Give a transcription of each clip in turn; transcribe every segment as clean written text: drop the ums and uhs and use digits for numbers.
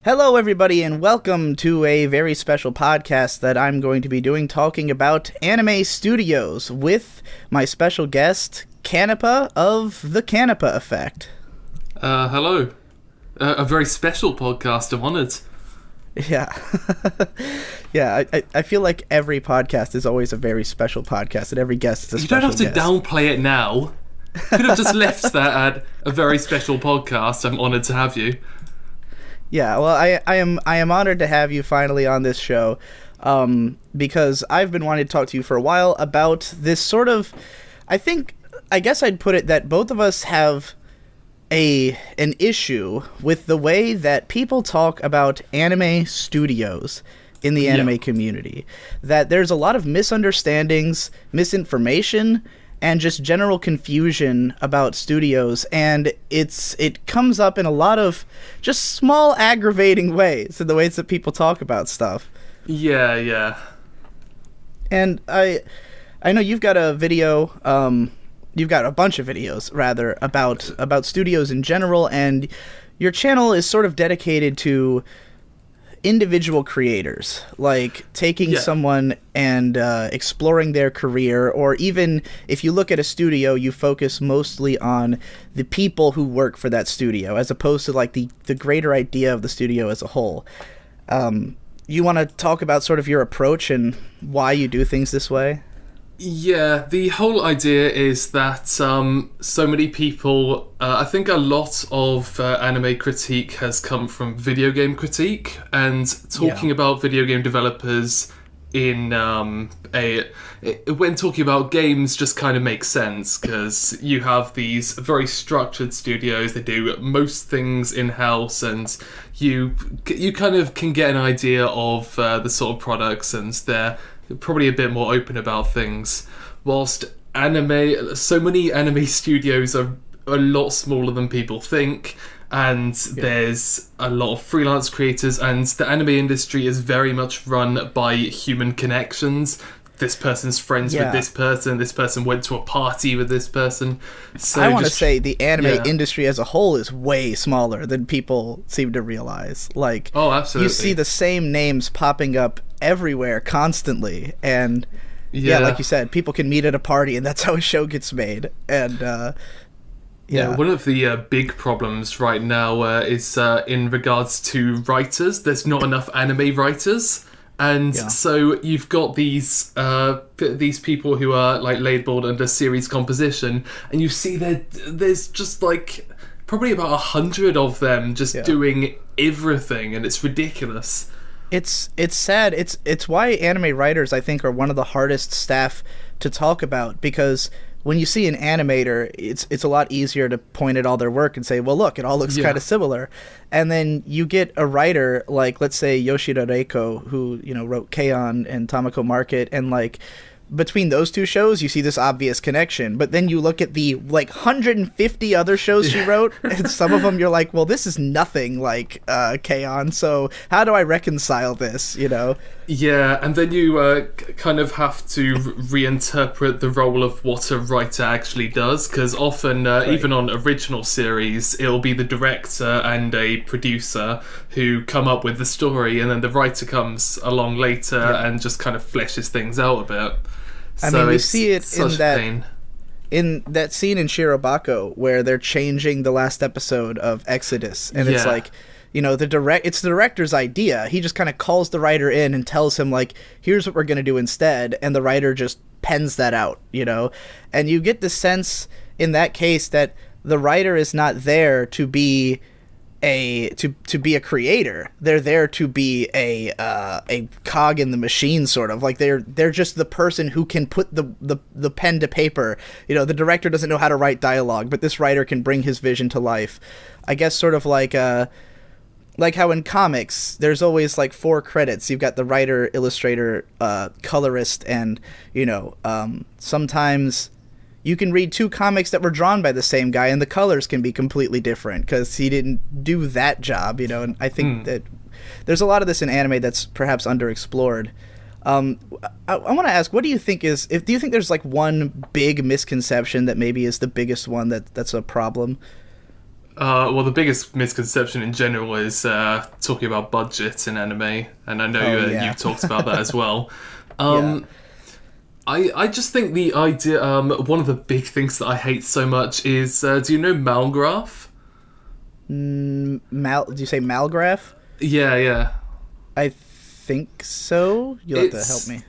Hello, everybody, and welcome to a very special podcast that I'm going to be doing talking about anime studios with my special guest, Canipa of the Canipa Effect. Hello. A very special podcast, I'm honored. Yeah. Yeah, I feel like every podcast is always a very special podcast, and every guest is a special guest. You don't have to downplay it now. Could have just left that at a very special podcast. I'm honored to have you. Yeah, well, I am honored to have you finally on this show, because I've been wanting to talk to you for a while about this sort of, I guess I'd put it that both of us have an issue with the way that people talk about anime studios in the anime community. That there's a lot of misunderstandings, misinformation, and just general confusion about studios, and it comes up in a lot of just small aggravating ways in the ways that people talk about stuff. Yeah. And I know you've got a video, you've got a bunch of videos rather about studios in general, and your channel is sort of dedicated to individual creators, like taking someone and exploring their career, or even if you look at a studio, you focus mostly on the people who work for that studio as opposed to like the greater idea of the studio as a whole. You want to talk about sort of your approach and why you do things this way? Yeah, the whole idea is that so many people, I think a lot of anime critique has come from video game critique, and talking about video game developers in when talking about games just kind of makes sense, because you have these very structured studios, they do most things in-house, and you kind of can get an idea of the sort of products, and they're probably a bit more open about things, whilst so many anime studios are a lot smaller than people think, and there's a lot of freelance creators, and the anime industry is very much run by human connections. This person's friends with this person went to a party with this person. So I want to say the anime industry as a whole is way smaller than people seem to realize. Like, oh, absolutely. You see the same names popping up everywhere constantly, and like you said, people can meet at a party, and that's how a show gets made. And one of the big problems right now is in regards to writers. There's not enough anime writers. And so you've got these people who are like labeled under series composition, and you see there's just like probably about 100 of them just doing everything, and it's ridiculous. It's sad. It's why anime writers, I think, are one of the hardest staff to talk about, because when you see an animator, it's a lot easier to point at all their work and say, well, look, it all looks kind of similar. And then you get a writer like, let's say, Yoshida Reiko, who, wrote K-On! And Tamako Market, and like between those two shows, you see this obvious connection. But then you look at the like 150 other shows she wrote, and some of them you're like, well, this is nothing like K-On! So how do I reconcile this, Yeah, and then you kind of have to reinterpret the role of what a writer actually does, because often, even on original series, it'll be the director and a producer who come up with the story, and then the writer comes along later and just kind of fleshes things out a bit. I mean, we see it in that scene in Shirobako where they're changing the last episode of Exodus, and it's like, it's the director's idea. He just kind of calls the writer in and tells him, like, here's what we're going to do instead, and the writer just pens that out, and you get the sense in that case that the writer is not there to be to be a creator. They're there to be a cog in the machine, sort of. Like they're just the person who can put the pen to paper. The director doesn't know how to write dialogue, but this writer can bring his vision to life. I guess sort of like how in comics there's always like 4 credits. You've got the writer, illustrator, colorist, and sometimes you can read 2 comics that were drawn by the same guy, and the colors can be completely different because he didn't do that job, and I think that there's a lot of this in anime that's perhaps underexplored. I want to ask, what do you think do you think there's like one big misconception that maybe is the biggest one that's a problem? Well, the biggest misconception in general is talking about budget in anime, and I know you've talked about that as well. I just think the idea, one of the big things that I hate so much is, do you know Malgraph? Do you say Malgraph? Yeah. I think so. You'll have to help me.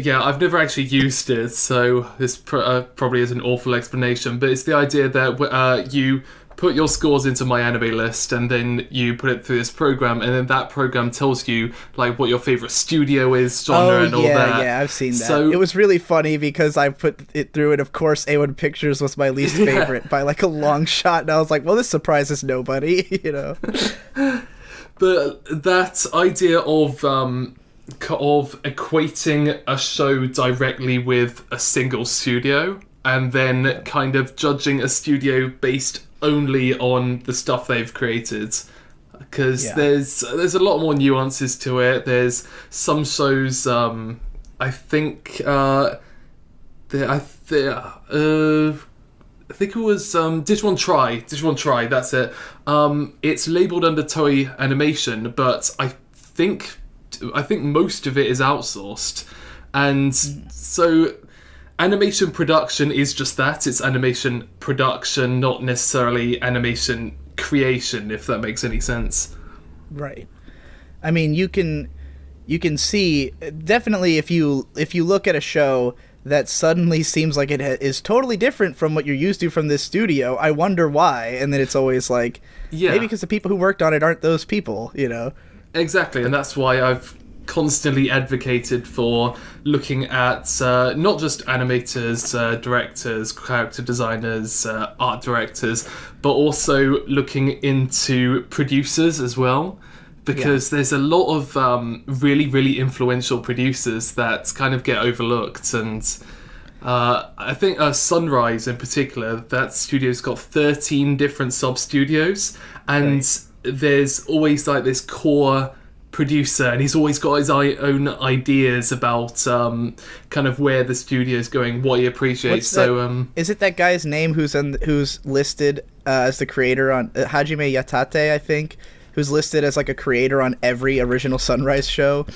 Yeah, I've never actually used it, so this probably is an awful explanation, but it's the idea that you put your scores into My Anime List, and then you put it through this program, and then that program tells you like what your favorite studio is, genre, and all that. Yeah, I've seen that. So, it was really funny because I put it through, and of course A1 Pictures was my least favorite by like a long shot, and I was like, well, this surprises nobody, you know. But that idea of equating a show directly with a single studio, and then kind of judging a studio based only on the stuff they've created, because there's a lot more nuances to it. There's some shows, I think it was Digimon Try, that's it. It's labelled under Toei Animation, but I think most of it is outsourced, and so animation production is just that. It's animation production, not necessarily animation creation, if that makes any sense. Right. I mean, you can see definitely if you look at a show that suddenly seems like it is totally different from what you're used to from this studio, I wonder why. And then it's always like, maybe because the people who worked on it aren't those people, you know? Exactly, and that's why I've constantly advocated for looking at not just animators, directors, character designers, art directors, but also looking into producers as well, because there's a lot of really, really influential producers that kind of get overlooked. And I think Sunrise in particular, that studio's got 13 different sub-studios, and there's always like this core producer, and he's always got his own ideas about kind of where the studio's going, what he appreciates. Is it that guy's name who's listed as the creator on Hajime Yatate, I think, who's listed as like a creator on every original Sunrise show?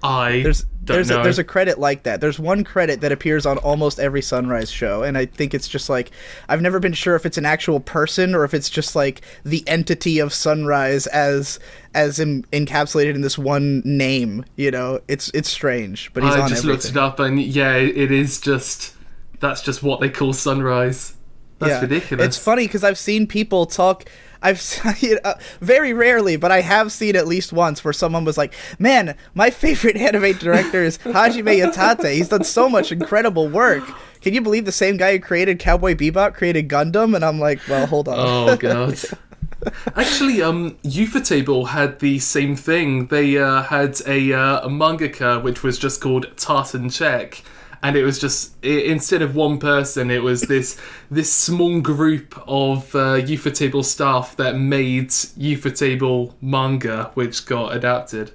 There's a credit like that. There's one credit that appears on almost every Sunrise show, and I think it's just like, I've never been sure if it's an actual person or if it's just like the entity of Sunrise as encapsulated in this one name. You know, it's strange, but he's on everything. I just looked it up, and it is just, that's just what they call Sunrise. That's ridiculous. It's funny because I've seen people talk. I've seen very rarely, but I have seen at least once where someone was like, "Man, my favorite anime director is Hajime Yatate. He's done so much incredible work. Can you believe the same guy who created Cowboy Bebop created Gundam?" And I'm like, "Well, hold on." Oh god. Actually, Ufotable had the same thing. They had a mangaka which was just called Tartan Check. And it was just, instead of one person, it was this small group of Ufotable staff that made Ufotable manga, which got adapted.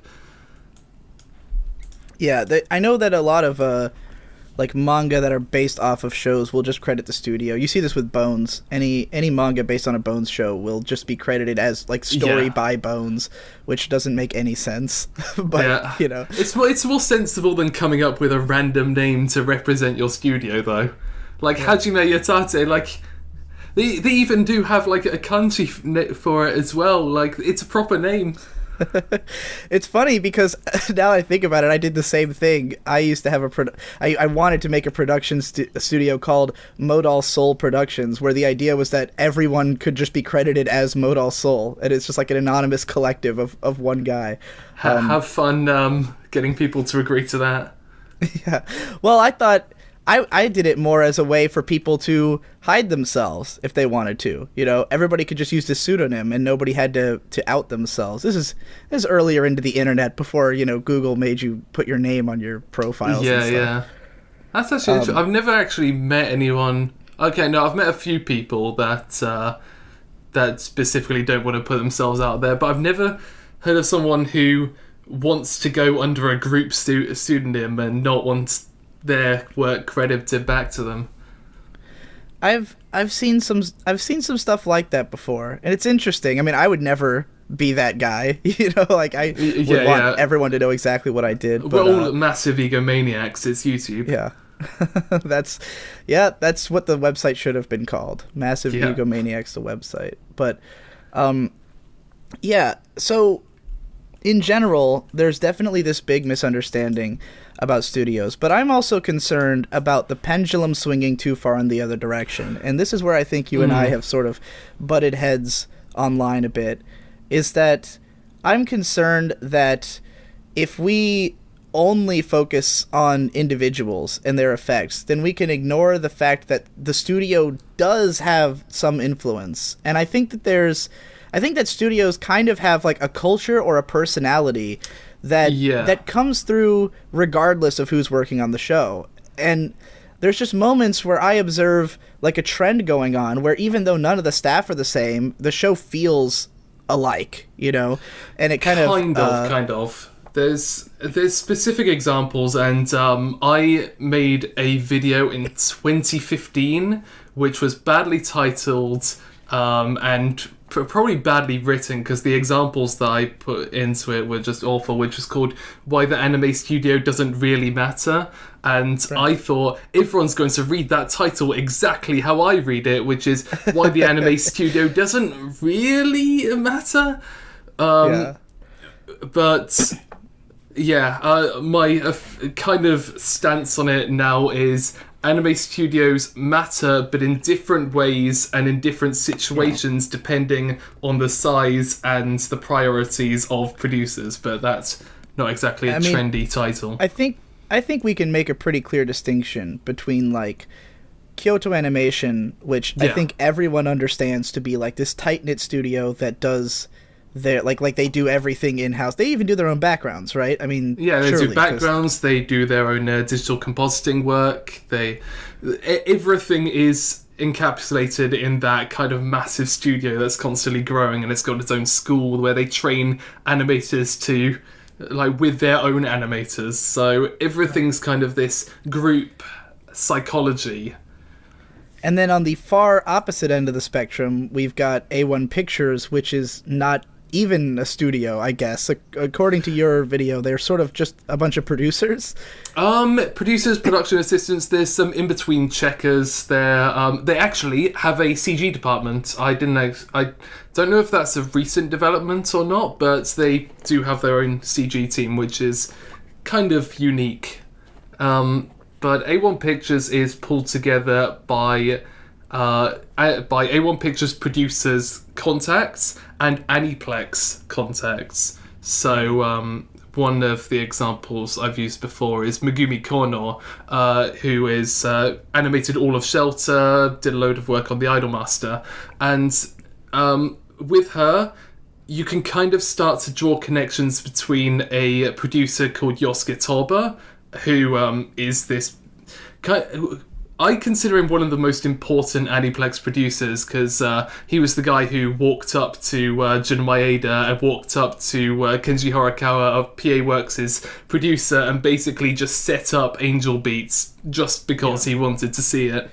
Yeah, I know that a lot of like manga that are based off of shows will just credit the studio. You see this with Bones. Any manga based on a Bones show will just be credited as like story by Bones, which doesn't make any sense. But you know, it's more sensible than coming up with a random name to represent your studio, though. Like Hajime Yatate, like they even do have like a kanji for it as well. Like it's a proper name. It's funny because now I think about it, I did the same thing. I used to have I wanted to make a production studio called Modal Soul Productions, where the idea was that everyone could just be credited as Modal Soul, and it's just like an anonymous collective of one guy. Have fun getting people to agree to that. Yeah. Well, I thought I did it more as a way for people to hide themselves if they wanted to. You know, everybody could just use this pseudonym and nobody had to out themselves. This is earlier into the internet, before, you know, Google made you put your name on your profiles. Yeah. That's actually interesting. I've never actually met anyone. Okay, no, I've met a few people that specifically don't want to put themselves out there, but I've never heard of someone who wants to go under a group pseudonym and not want their work credited back to them. I've seen some stuff like that before, and it's interesting. I mean, I would never be that guy, like I would want everyone to know exactly what I did. But, we're all massive egomaniacs. It's YouTube. Yeah. That's what the website should have been called. Massive Egomaniacs, the website. But so in general, there's definitely this big misunderstanding about studios, but I'm also concerned about the pendulum swinging too far in the other direction. And this is where I think you and I have sort of butted heads online a bit, is that I'm concerned that if we only focus on individuals and their effects, then we can ignore the fact that the studio does have some influence. And I think that studios kind of have like a culture or a personality that comes through regardless of who's working on the show. And there's just moments where I observe like a trend going on where even though none of the staff are the same, the show feels alike, and it kind of. There's specific examples, and I made a video in 2015 which was badly titled and probably badly written, because the examples that I put into it were just awful, which was called Why the Anime Studio Doesn't Really Matter. And I thought everyone's going to read that title exactly how I read it, which is Why the Anime Studio Doesn't Really Matter. But my kind of stance on it now is anime studios matter, but in different ways and in different situations, depending on the size and the priorities of producers. But that's not exactly a trendy title. I think we can make a pretty clear distinction between like Kyoto Animation, which I think everyone understands to be like this tight-knit studio that does their like they do everything in-house. They even do their own backgrounds, right? I mean, they do backgrounds, they do their own digital compositing work. Everything is encapsulated in that kind of massive studio that's constantly growing, and it's got its own school where they train animators to like with their own animators. So everything's kind of this group psychology. And then on the far opposite end of the spectrum, we've got A1 Pictures, which is not even a studio, I guess. According to your video, they're sort of just a bunch of producers. Producers, production assistants. There's some in-between checkers. They actually have a CG department. I don't know if that's a recent development or not, but they do have their own CG team, which is kind of unique. But A1 Pictures is pulled together by A1 Pictures producers' contacts and Aniplex contacts. So one of the examples I've used before is Megumi Kono, who is animated all of Shelter, did a load of work on The Idolmaster, and with her you can kind of start to draw connections between a producer called Yosuke Toba, who is this I consider him one of the most important Aniplex producers, because he was the guy who walked up to Jun Maeda and walked up to Kenji Horikawa of PA Works' producer and basically just set up Angel Beats just because he wanted to see it.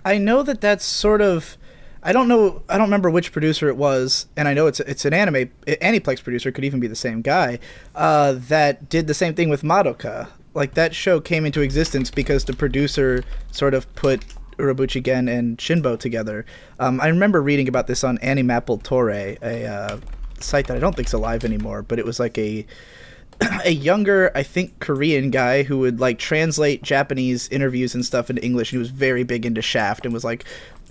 I know that's sort of... I don't remember which producer it was, and I know it's an Aniplex producer, could even be the same guy, that did the same thing with Madoka. Like, that show came into existence because the producer sort of put Urabuchi Gen and Shinbo together. I remember reading about this on Animapple Torre, a site that I don't think's alive anymore, but it was like a younger, I think, Korean guy who would like translate Japanese interviews and stuff into English. He was very big into Shaft and was like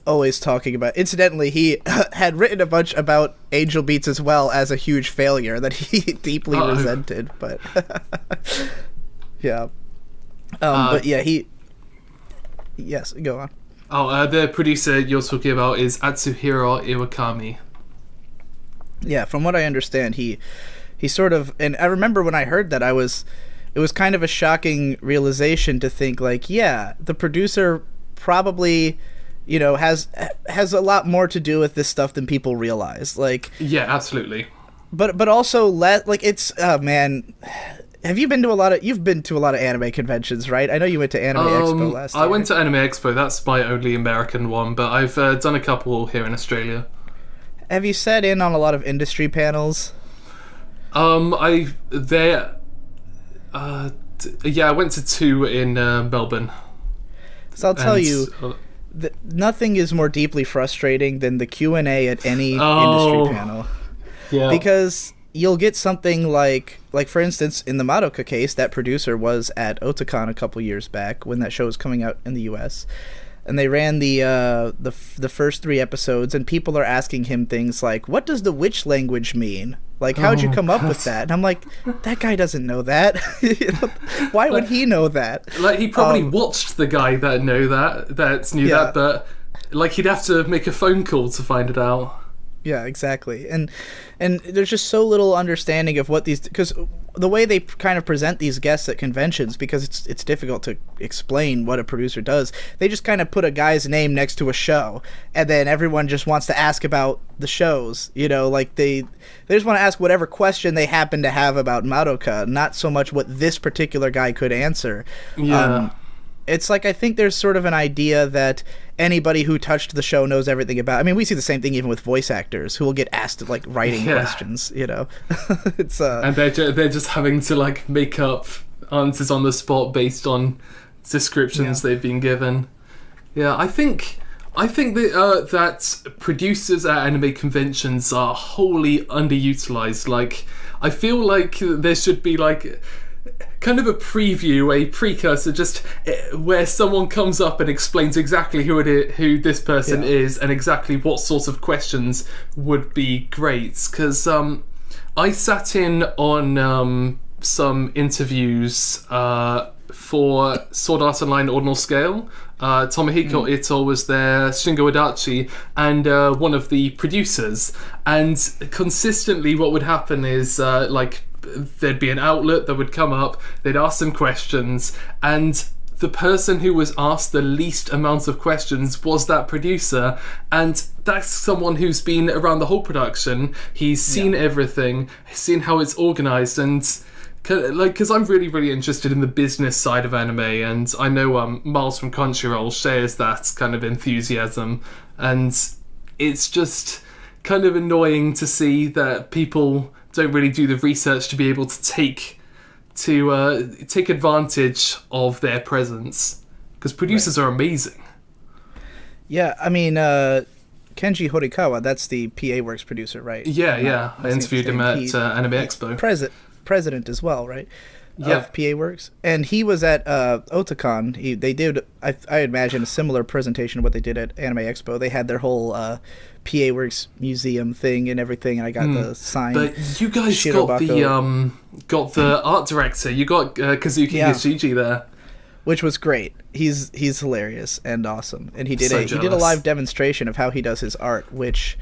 always talking about... Incidentally, he had written a bunch about Angel Beats as well as a huge failure that he deeply resented, but... Yeah. But yeah, Yes, go on. The producer you're talking about is Atsuhiro Iwakami. Yeah, from what I understand, he sort of... And I remember when I heard that, it was kind of a shocking realization to think, like, yeah, the producer probably, has a lot more to do with this stuff than people realize. Like... Yeah, absolutely. But also, it's... man... Have you been to a lot of? You've been to a lot of anime conventions, right? I know you went to Anime Expo last year. I went to Anime Expo. That's my only American one, but I've done a couple here in Australia. Have you sat in on a lot of industry panels? I went to 2 in Melbourne. So I'll tell you, nothing is more deeply frustrating than the Q&A at any industry panel. Yeah. Because you'll get something like for instance, in the Madoka case, that producer was at Otakon a couple years back when that show was coming out in the US. And they ran the first 3 episodes, and people are asking him things like, what does the witch language mean? Like, how'd you come up with that? And I'm like, that guy doesn't know that. Why would he know that? Like, he probably watched the guy that knew that, but like, he'd have to make a phone call to find it out. Yeah, exactly. And there's just so little understanding of what these, because the way they kind of present these guests at conventions, because it's difficult to explain what a producer does, they just kind of put a guy's name next to a show, and then everyone just wants to ask about the shows, you know, like they just want to ask whatever question they happen to have about Madoka, not so much what this particular guy could answer. Yeah. It's like, I think there's sort of an idea that anybody who touched the show knows everything about. I mean, we see the same thing even with voice actors who will get asked like writing questions, you know. It's and they're just having to like make up answers on the spot based on descriptions they've been given. Yeah, I think that producers at anime conventions are wholly underutilized. Like, I feel like there should be like kind of a preview, a precursor, just where someone comes up and explains exactly who this person is, and exactly what sorts of questions would be great. Because I sat in on some interviews for Sword Art Online Ordinal Scale. Tomohiko Ito was there, Shingo Adachi, and one of the producers. And consistently what would happen is like, there'd be an outlet that would come up, they'd ask some questions, and the person who was asked the least amount of questions was that producer, and that's someone who's been around the whole production. He's seen everything, seen how it's organized, and like, because I'm really, really interested in the business side of anime, and I know Miles from Crunchyroll shares that kind of enthusiasm, and it's just kind of annoying to see that people don't really do the research to be able to take advantage of their presence, because producers are amazing. Yeah, I mean, Kenji Horikawa, that's the PA Works producer, right? Yeah. I interviewed him at Anime Expo. President as well, right? Of PA Works. And he was at Otakon. They did, I imagine, a similar presentation of what they did at Anime Expo. They had their whole PA Works museum thing and everything, and I got the sign. But you guys got the art director. You got Kazuki Yoshiji there, which was great. He's hilarious and awesome, and he did a live demonstration of how he does his art, which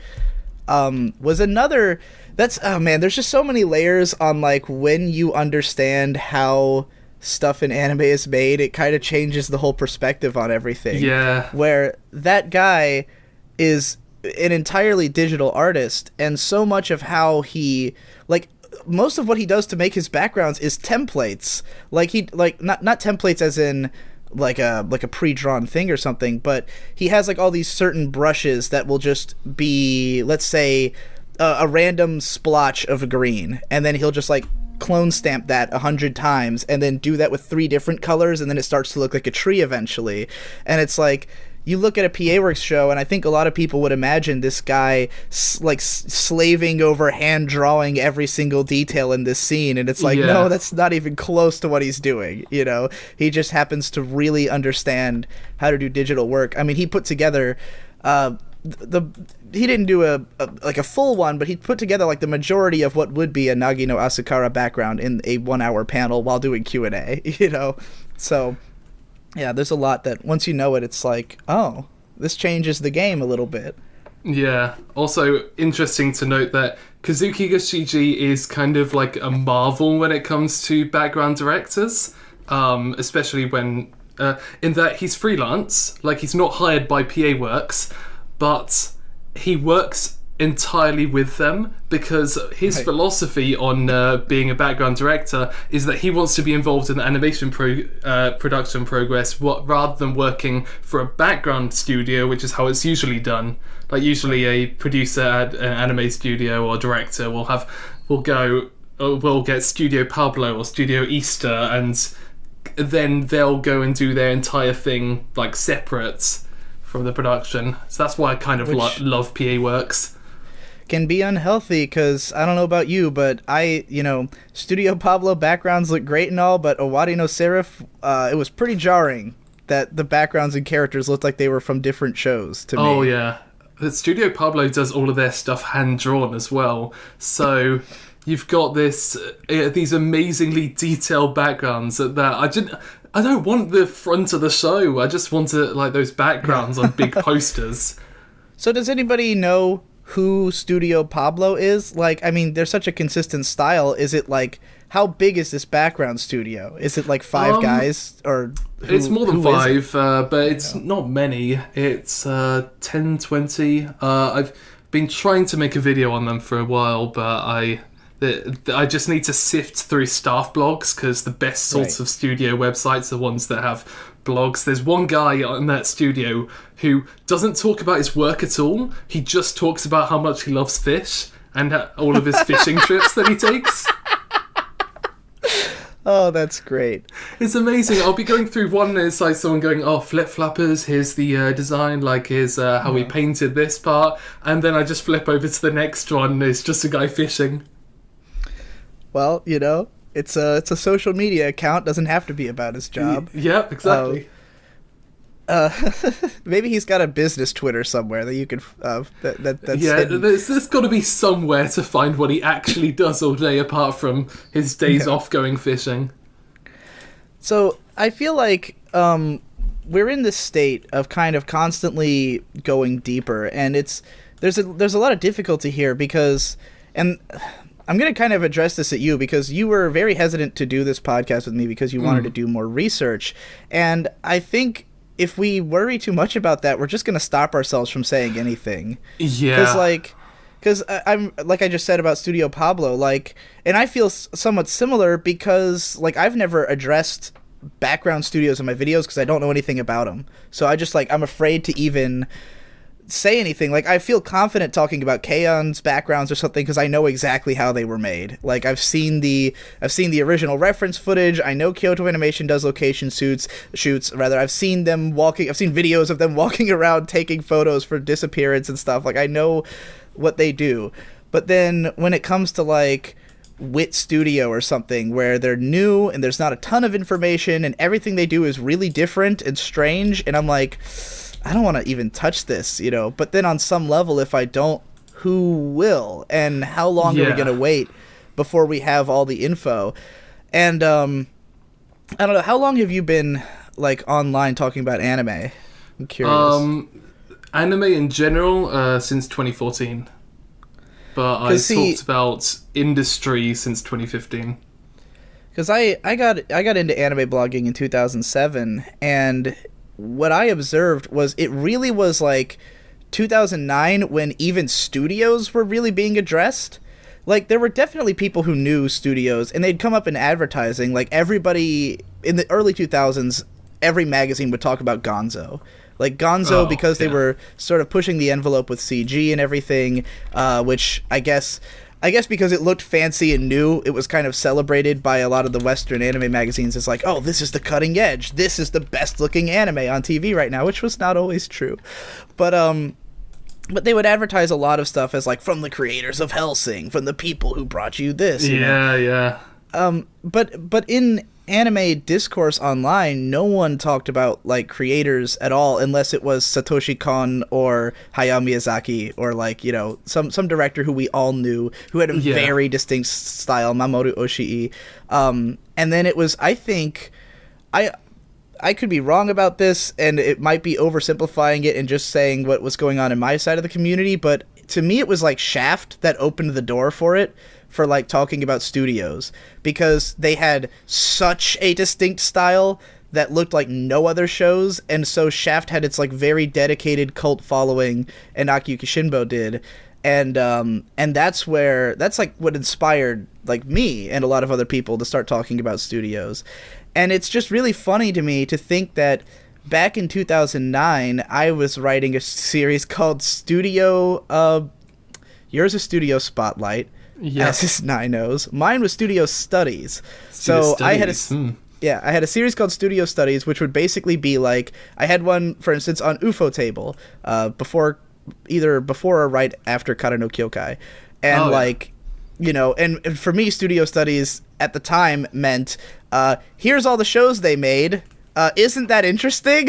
was another. That's there's just so many layers on like when you understand how stuff in anime is made, it kind of changes the whole perspective on everything. Yeah, where that guy is an entirely digital artist, and so much of how he, like, most of what he does to make his backgrounds is templates. Like, he, like, not templates as in like a pre-drawn thing or something, but he has like all these certain brushes that will just be, let's say, a random splotch of green, and then he'll just like clone stamp that 100 times and then do that with 3 different colors, and then it starts to look like a tree eventually. And it's like, you look at a PA Works show, and I think a lot of people would imagine this guy slaving over hand drawing every single detail in this scene, and it's like, no, that's not even close to what he's doing. You know, he just happens to really understand how to do digital work. I mean, he put together he didn't do a full one, but he put together like the majority of what would be a Nagi no Asukara background in a 1-hour panel while doing Q&A. You know, so. Yeah, there's a lot that once you know it, it's like, oh, this changes the game a little bit. Yeah. Also, interesting to note that Kazuki Yoshiji is kind of like a marvel when it comes to background directors, especially when, in that he's freelance, like he's not hired by PA Works, but he works entirely with them, because his philosophy on being a background director is that he wants to be involved in the animation production progress rather than working for a background studio, which is how it's usually done. Like usually a producer at an anime studio or director will get Studio Pablo or Studio Easter, and then they'll go and do their entire thing like separate from the production. So that's why I kind of love PA Works. Can be unhealthy, because I don't know about you, but Studio Pablo backgrounds look great and all, but Owari no Seraph, it was pretty jarring that the backgrounds and characters looked like they were from different shows to me. Oh yeah, Studio Pablo does all of their stuff hand drawn as well, so you've got these amazingly detailed backgrounds that I don't want the front of the show. I just want those backgrounds on big posters. So does anybody know who Studio Pablo is? Like, I mean, they're such a consistent style. Is it like, how big is this background studio? Is it like 5 guys, or it's more than 5, but it's not many. It's 10, 20. I've been trying to make a video on them for a while, but I just need to sift through staff blogs, because the best sorts of studio websites are ones that have blogs. There's one guy on that studio who doesn't talk about his work at all. He just talks about how much he loves fish and all of his fishing trips that he takes. Oh, that's great. It's amazing. I'll be going through one, and it's like someone going, oh, flip flappers, here's the design, like here's how we painted this part, and then I just flip over to the next one, and it's just a guy fishing. Well, it's a social media account. Doesn't have to be about his job. Yeah, exactly. Maybe he's got a business Twitter somewhere that you could. That's there's got to be somewhere to find what he actually does all day, apart from his days off going fishing. So I feel like we're in this state of kind of constantly going deeper, and there's a lot of difficulty here because I'm going to kind of address this at you, because you were very hesitant to do this podcast with me because you wanted to do more research. And I think if we worry too much about that, we're just going to stop ourselves from saying anything. Yeah. Because I'm, like I just said about Studio Pablo, and I feel somewhat similar because, I've never addressed background studios in my videos because I don't know anything about them. So I'm afraid to even say anything. I feel confident talking about K-on's backgrounds or something because I know exactly how they were made. I've seen the original reference footage. I know Kyoto Animation does location shoots. I've seen videos of them walking around taking photos for disappearance and stuff. I know what they do. But then when it comes to Wit Studio or something where they're new and there's not a ton of information and everything they do is really different and strange, and I'm like, I don't want to even touch this, but then on some level, if I don't, who will? And how long are we going to wait before we have all the info? And I don't know, how long have you been online talking about anime? I'm curious. Anime in general since 2014. But I talked about industry since 2015. Because I got into anime blogging in 2007, and what I observed was it really was 2009 when even studios were really being addressed. There were definitely people who knew studios, and they'd come up in advertising. Everybody in the early 2000s, every magazine would talk about Gonzo. Because they were sort of pushing the envelope with CG and everything, which I guess because it looked fancy and new, it was kind of celebrated by a lot of the Western anime magazines as oh, this is the cutting edge. This is the best looking anime on TV right now, which was not always true. But they would advertise a lot of stuff as from the creators of Hellsing, from the people who brought you this. Yeah. But in anime discourse online, no one talked about creators at all unless it was Satoshi Kon or Hayao Miyazaki or some director who we all knew who had a very distinct style, Mamoru Oshii. And then it was, I think, I could be wrong about this, and it might be oversimplifying it and just saying what was going on in my side of the community, but to me it was Shaft that opened the door for it, for talking about studios, because they had such a distinct style that looked like no other shows, and so Shaft had its very dedicated cult following, and Akiyuki Shinbo did, and that's like what inspired like me and a lot of other people to start talking about studios. And it's just really funny to me to think that back in 2009 I was writing a series called yours is Studio Spotlight, as is Nino's. Mine was Studio Studies. I had a series called Studio Studies, which would basically be like, I had one, for instance, on UFO Table, before or right after Kara no Kyokai. And and for me, Studio Studies at the time meant, here's all the shows they made. Isn't that interesting?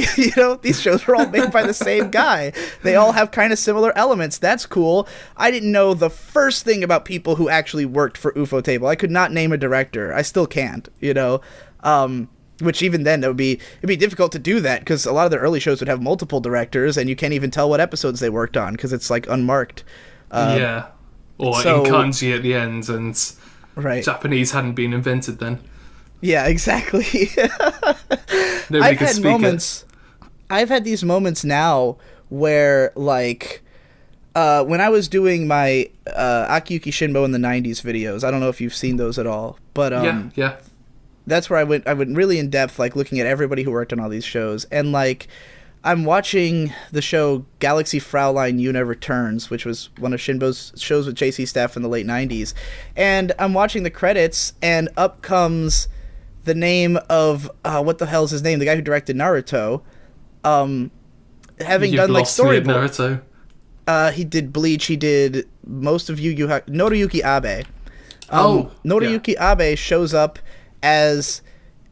These shows were all made by the same guy. They all have kind of similar elements. That's cool. I didn't know the first thing about people who actually worked for UFO Table. I could not name a director. I still can't, which even then it'd be difficult to do that because a lot of the early shows would have multiple directors and you can't even tell what episodes they worked on because it's like unmarked. Or in kanji at the end, and Japanese hadn't been invented then. Yeah, exactly. Nobody could speak it. I've had these moments now where, like, when I was doing my Akiyuki Shinbo in the 90s videos, I don't know if you've seen those at all, but yeah. That's where I went really in depth, like looking at everybody who worked on all these shows, and like I'm watching the show Galaxy Fraulein Yuna Returns, which was one of Shinbo's shows with JC Staff in the late 90s, and I'm watching the credits, and up comes the name of what the hell's his name? The guy who directed Naruto, having done like storyboard. Naruto. He did Bleach. He did most of Noriyuki Abe. Noriyuki Abe shows up as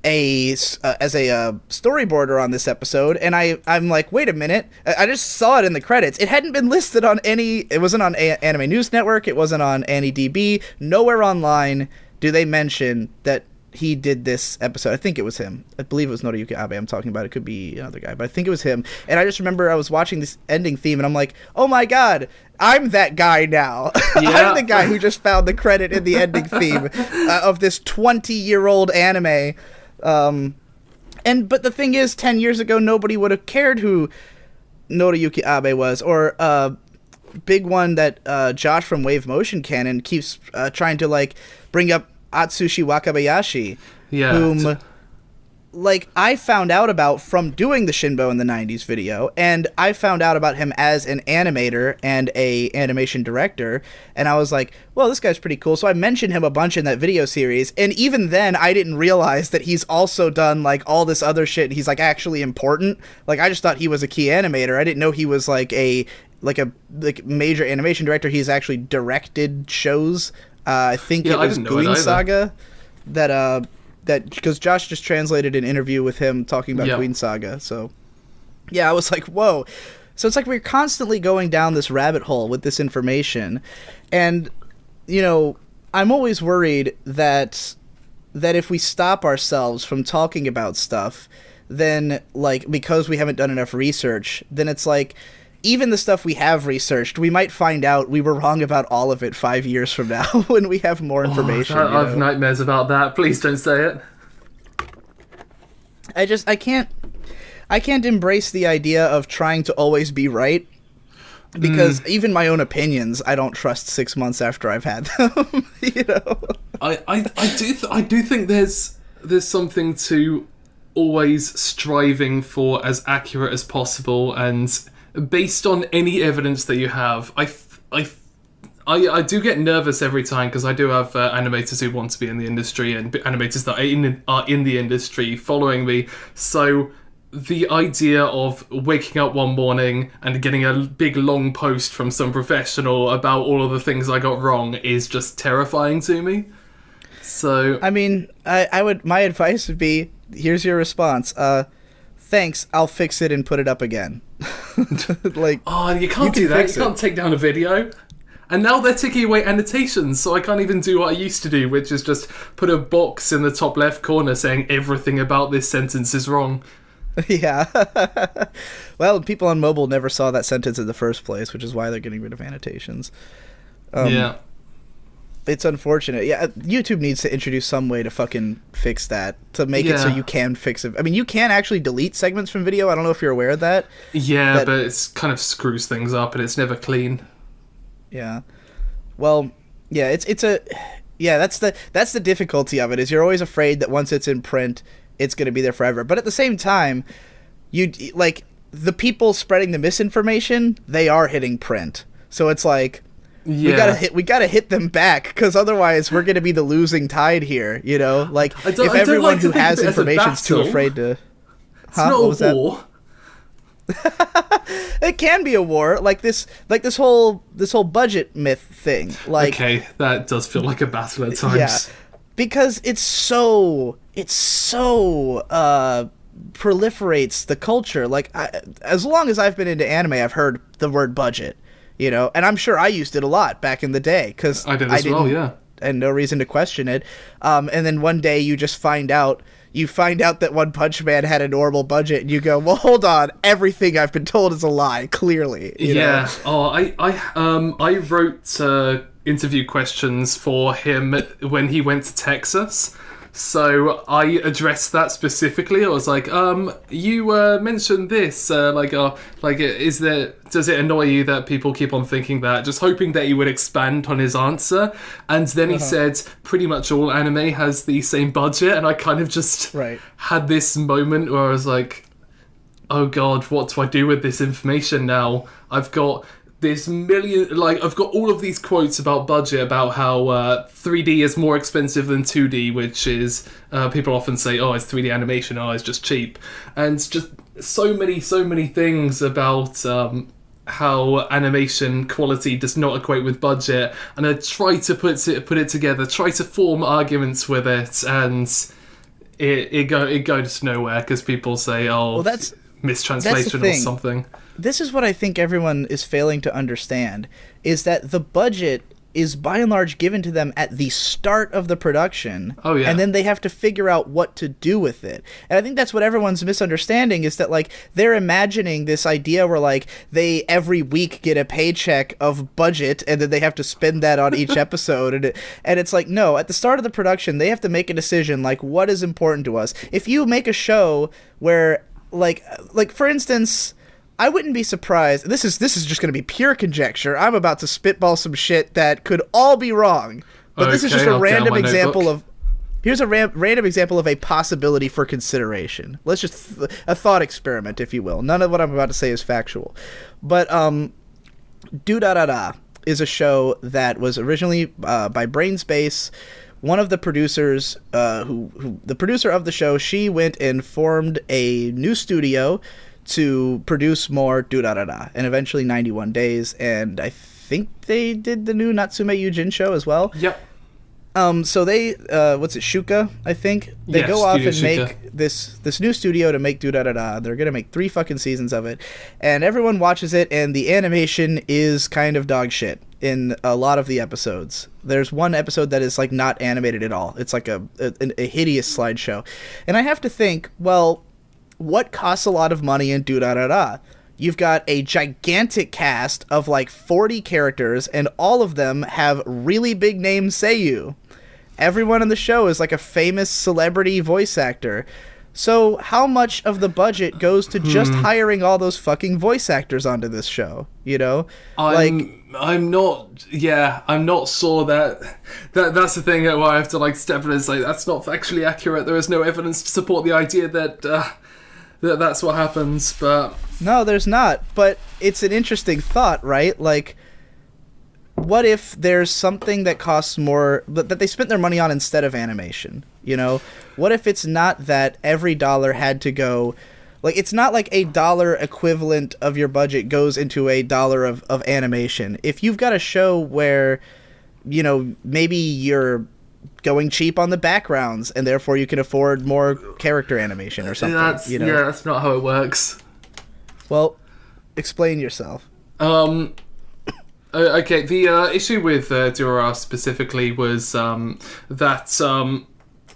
a storyboarder on this episode, and I'm like, wait a minute, I just saw it in the credits. It hadn't been listed on it wasn't on Anime News Network, it wasn't on AniDB, nowhere online do they mention that he did this episode. I think it was him. I believe it was Noriyuki Abe I'm talking about. It could be another guy, but I think it was him. And I just remember I was watching this ending theme, and I'm like, oh my god, I'm that guy now. Yeah. I'm the guy who just found the credit in the ending theme of this 20-year-old anime. But the thing is, 10 years ago, nobody would have cared who Noriyuki Abe was, or big one that Josh from Wave Motion Canon keeps trying to like bring up, Atsushi Wakabayashi, whom like I found out about from doing the Shinbo in the 90s video, and I found out about him as an animator and a animation director, and I was like, well, this guy's pretty cool. So I mentioned him a bunch in that video series, and even then I didn't realize that he's also done like all this other shit. He's like actually important. Like I just thought he was a key animator. I didn't know he was like a major animation director. He's actually directed shows. I think it was Guin Saga that because Josh just translated an interview with him talking about Guin Saga. So yeah, I was like, whoa. So it's like we're constantly going down this rabbit hole with this information, and I'm always worried that if we stop ourselves from talking about stuff, then like because we haven't done enough research, then it's like, even the stuff we have researched, we might find out we were wrong about all of it 5 years from now when we have more information. I have nightmares about that. Please don't say it. I can't embrace the idea of trying to always be right, because even my own opinions, I don't trust 6 months after I've had them. I do think there's something to always striving for as accurate as possible, and based on any evidence that you have. I do get nervous every time, because I do have animators who want to be in the industry, and animators that are in the industry following me. So the idea of waking up one morning and getting a big long post from some professional about all of the things I got wrong is just terrifying to me. So I mean, my advice would be, here's your response. Thanks, I'll fix it and put it up again. Like, you can't do that. You can't take down a video. And now they're taking away annotations, so I can't even do what I used to do, which is just put a box in the top left corner saying everything about this sentence is wrong. Yeah. Well, people on mobile never saw that sentence in the first place, which is why they're getting rid of annotations. Yeah. It's unfortunate. Yeah, YouTube needs to introduce some way to fucking fix that, to make it so you can fix it. I mean, you can actually delete segments from video. I don't know if you're aware of that. Yeah, but it kind of screws things up, and it's never clean. Yeah. Well, yeah, that's the difficulty of it, is you're always afraid that once it's in print, it's going to be there forever. But at the same time, the people spreading the misinformation, they are hitting print. So it's like, we gotta hit them back, because otherwise we're gonna be the losing tide here. Like, if everyone who has information is too afraid to, it's not a war. It can be a war, like this whole budget myth thing. Like, okay, that does feel like a battle at times. Yeah, because it so proliferates the culture. Like, as long as I've been into anime, I've heard the word budget. And I'm sure I used it a lot back in the day, because I did as well, yeah. And no reason to question it. And then one day you just find out that One Punch Man had a normal budget, and you go, well, hold on, everything I've been told is a lie, clearly. You know? Oh, I wrote interview questions for him when he went to Texas. So I addressed that specifically. I was like, you mentioned this, does it annoy you that people keep on thinking that? Just hoping that he would expand on his answer. And then he said, pretty much all anime has the same budget. And I kind of just had this moment where I was like, oh God, what do I do with this information now? I've got this I've got all of these quotes about budget, about how 3D is more expensive than 2D, which is, people often say, oh, it's 3D animation, oh, it's just cheap. And just so many things about how animation quality does not equate with budget. And I try to put it together, try to form arguments with it, and it goes nowhere, because people say, oh, well, that's mistranslation or something. This is what I think everyone is failing to understand, is that the budget is by and large given to them at the start of the production. Oh, yeah. And then they have to figure out what to do with it. And I think that's what everyone's misunderstanding, is that, like, they're imagining this idea where, like, they every week get a paycheck of budget, and then they have to spend that on each episode. And it's like, no, at the start of the production, they have to make a decision, like, what is important to us? If you make a show where, like for instance, I wouldn't be surprised. This is just going to be pure conjecture. I'm about to spitball some shit that could all be wrong. But this is just a random example of... Here's a random example of a possibility for consideration. Let's just... a thought experiment, if you will. None of what I'm about to say is factual. But, Do-Da-Da-Da is a show that was originally by Brainspace. One of the producers, the producer of the show, she went and formed a new studio to produce more Do-Da-Da-Da, and eventually 91 Days, and I think they did the new Natsume Yujin show as well. Yep. So they, what's it, Shuka, I think? They go off and Shuka. Make this new studio to make Do-Da-Da-Da. They're gonna make 3 fucking seasons of it, and everyone watches it, and the animation is kind of dog shit in a lot of the episodes. There's one episode that is, like, not animated at all. It's like a hideous slideshow. And I have to think, well, what costs a lot of money in Do-Da-Da-Da? You've got a gigantic cast of like 40 characters, and all of them have really big name seiyuu. Everyone in the show is like a famous celebrity voice actor. So how much of the budget goes to just hiring all those fucking voice actors onto this show? You know, I'm not sure that's the thing where I have to like step in and say that's not factually accurate. There is no evidence to support the idea that that's what happens. But no, there's not. But it's an interesting thought, right? Like, what if there's something that costs more, that they spent their money on instead of animation? You know, what if it's not that every dollar had to go, like, it's not like a dollar equivalent of your budget goes into a dollar of animation. If you've got a show where, you know, maybe you're going cheap on the backgrounds and therefore you can afford more character animation or something. Yeah, that's not how it works. Well, explain yourself. Okay, the issue with Dura specifically was that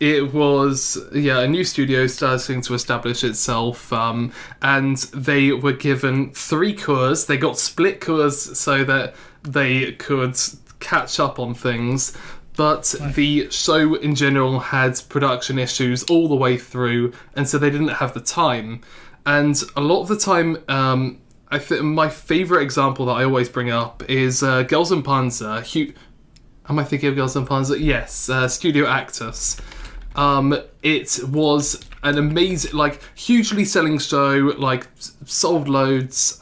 it was a new studio starting to establish itself, and they were given 3 cours. They got split cours so that they could catch up on things, but the show in general had production issues all the way through, and so they didn't have the time. And a lot of the time, my favorite example that I always bring up is Girls and Panzer. Am I thinking of Girls and Panzer? Yes, Studio Actus. It was an amazing, like, hugely selling show, like, sold loads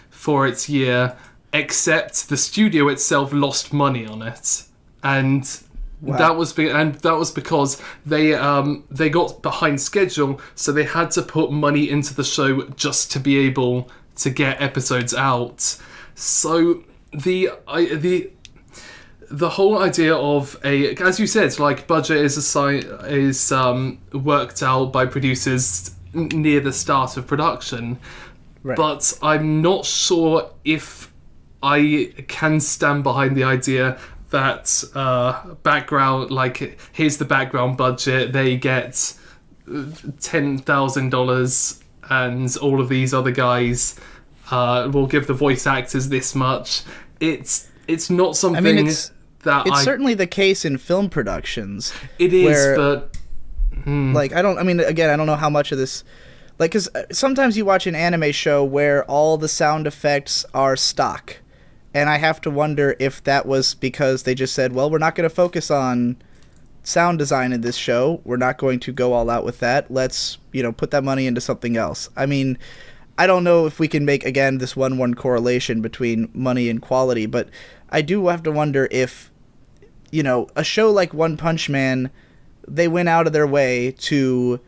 for its year, except the studio itself lost money on it. And wow. that was because they got behind schedule, so they had to put money into the show just to be able to get episodes out. So the whole idea of as you said, like, budget is worked out by producers near the start of production, right. But I'm not sure if I can stand behind the idea that background, like, here's the background budget, they get $10,000, and all of these other guys will give the voice actors this much. It's not something. I mean, it's certainly the case in film productions. It is, but like, I don't know how much of this, like, because sometimes you watch an anime show where all the sound effects are stock, and I have to wonder if that was because they just said, well, we're not going to focus on sound design in this show. We're not going to go all out with that. Let's, put that money into something else. I mean, I don't know if we can make, again, this one correlation between money and quality, but I do have to wonder if, a show like One Punch Man, they went out of their way to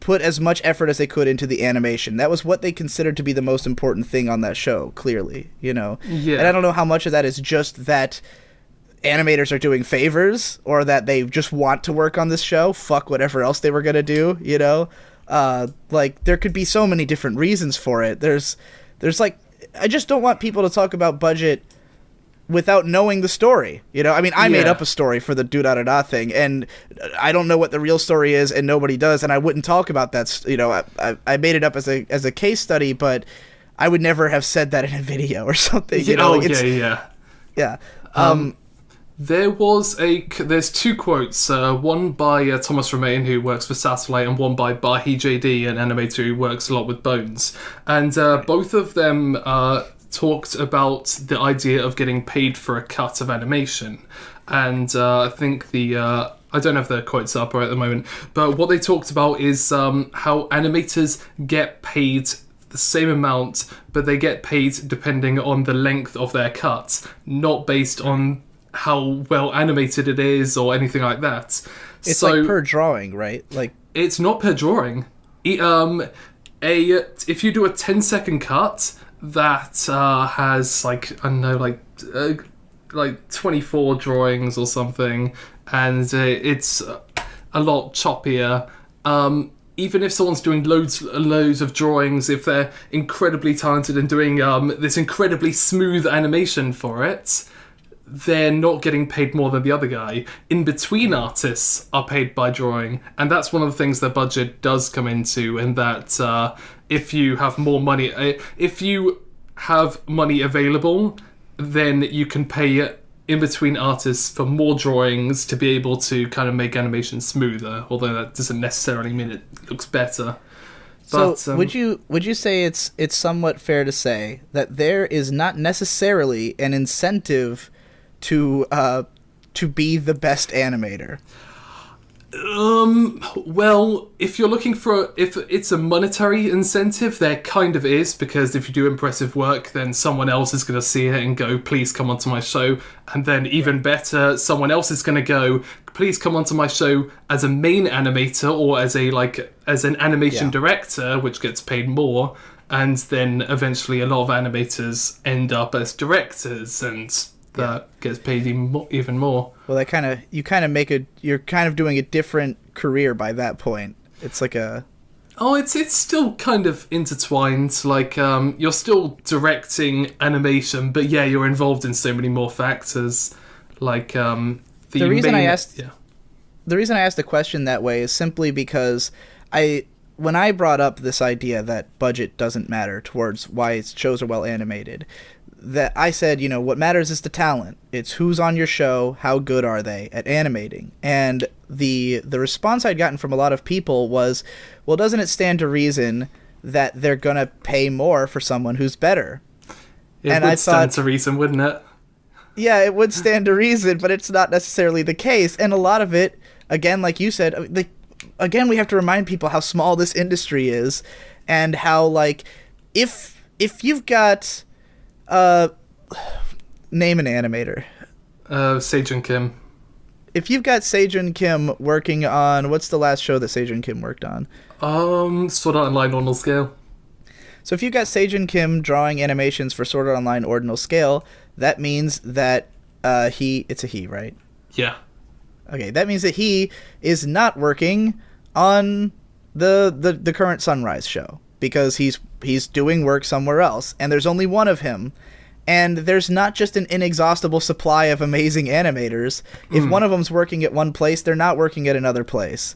put as much effort as they could into the animation. That was what they considered to be the most important thing on that show, clearly, Yeah. And I don't know how much of that is just that animators are doing favors, or that they just want to work on this show, fuck whatever else they were going to do, like, there could be so many different reasons for it. There's like, I just don't want people to talk about budget without knowing the story, I mean, I made up a story for the do-da-da-da thing, and I don't know what the real story is, and nobody does, and I wouldn't talk about that, I made it up as a case study, but I would never have said that in a video or something, Yeah. There's two quotes, one by Thomas Romain, who works for Satellite, and one by Bahi JD, an animator who works a lot with Bones, and both of them talked about the idea of getting paid for a cut of animation, and I think I don't have the quotes up right at the moment, but what they talked about is how animators get paid the same amount, but they get paid depending on the length of their cut, not based on how well animated it is or anything like that. It's like per drawing, right? Like, it's not per drawing. If you do a 10-second cut that has, like, I don't know, like 24 drawings or something, and it's a lot choppier. Even if someone's doing loads of drawings, if they're incredibly talented and doing this incredibly smooth animation for it, they're not getting paid more than the other guy. In between artists are paid by drawing, and that's one of the things their budget does come into, and that if you have more money, if you have money available, then you can pay in between artists for more drawings to be able to kind of make animation smoother, although that doesn't necessarily mean it looks better. But, so would you say it's somewhat fair to say that there is not necessarily an incentive to be the best animator? Well, if you're looking if it's a monetary incentive, there kind of is, because if you do impressive work, then someone else is going to see it and go, please come onto my show, and then even better, someone else is going to go, please come onto my show as a main animator, or as an animation director, which gets paid more, and then eventually a lot of animators end up as directors, and that gets paid even more. Well, you're kind of doing a different career by that point. It's like it's still kind of intertwined. Like, you're still directing animation, but you're involved in so many more factors. Like, the reason I asked the question that way is simply because when I brought up this idea that budget doesn't matter towards why shows are well animated, that I said, what matters is the talent. It's who's on your show, how good are they at animating. And the response I'd gotten from a lot of people was, well, doesn't it stand to reason that they're gonna pay more for someone who's better. It would stand to reason, wouldn't it? Yeah, it would stand to reason, but it's not necessarily the case. And a lot of it, again, like you said, again, we have to remind people how small this industry is, and how, like, if you've got, name an animator. Sejun Kim. If you've got Sejun Kim working on, what's the last show that Sejun Kim worked on? Sword Art Online Ordinal Scale. So if you've got Sejun Kim drawing animations for Sword Art Online Ordinal Scale, that means that it's a he, right? Yeah. Okay, that means that he is not working on the current Sunrise show, because he's doing work somewhere else, and there's only one of him. And there's not just an inexhaustible supply of amazing animators. If one of them's working at one place, they're not working at another place.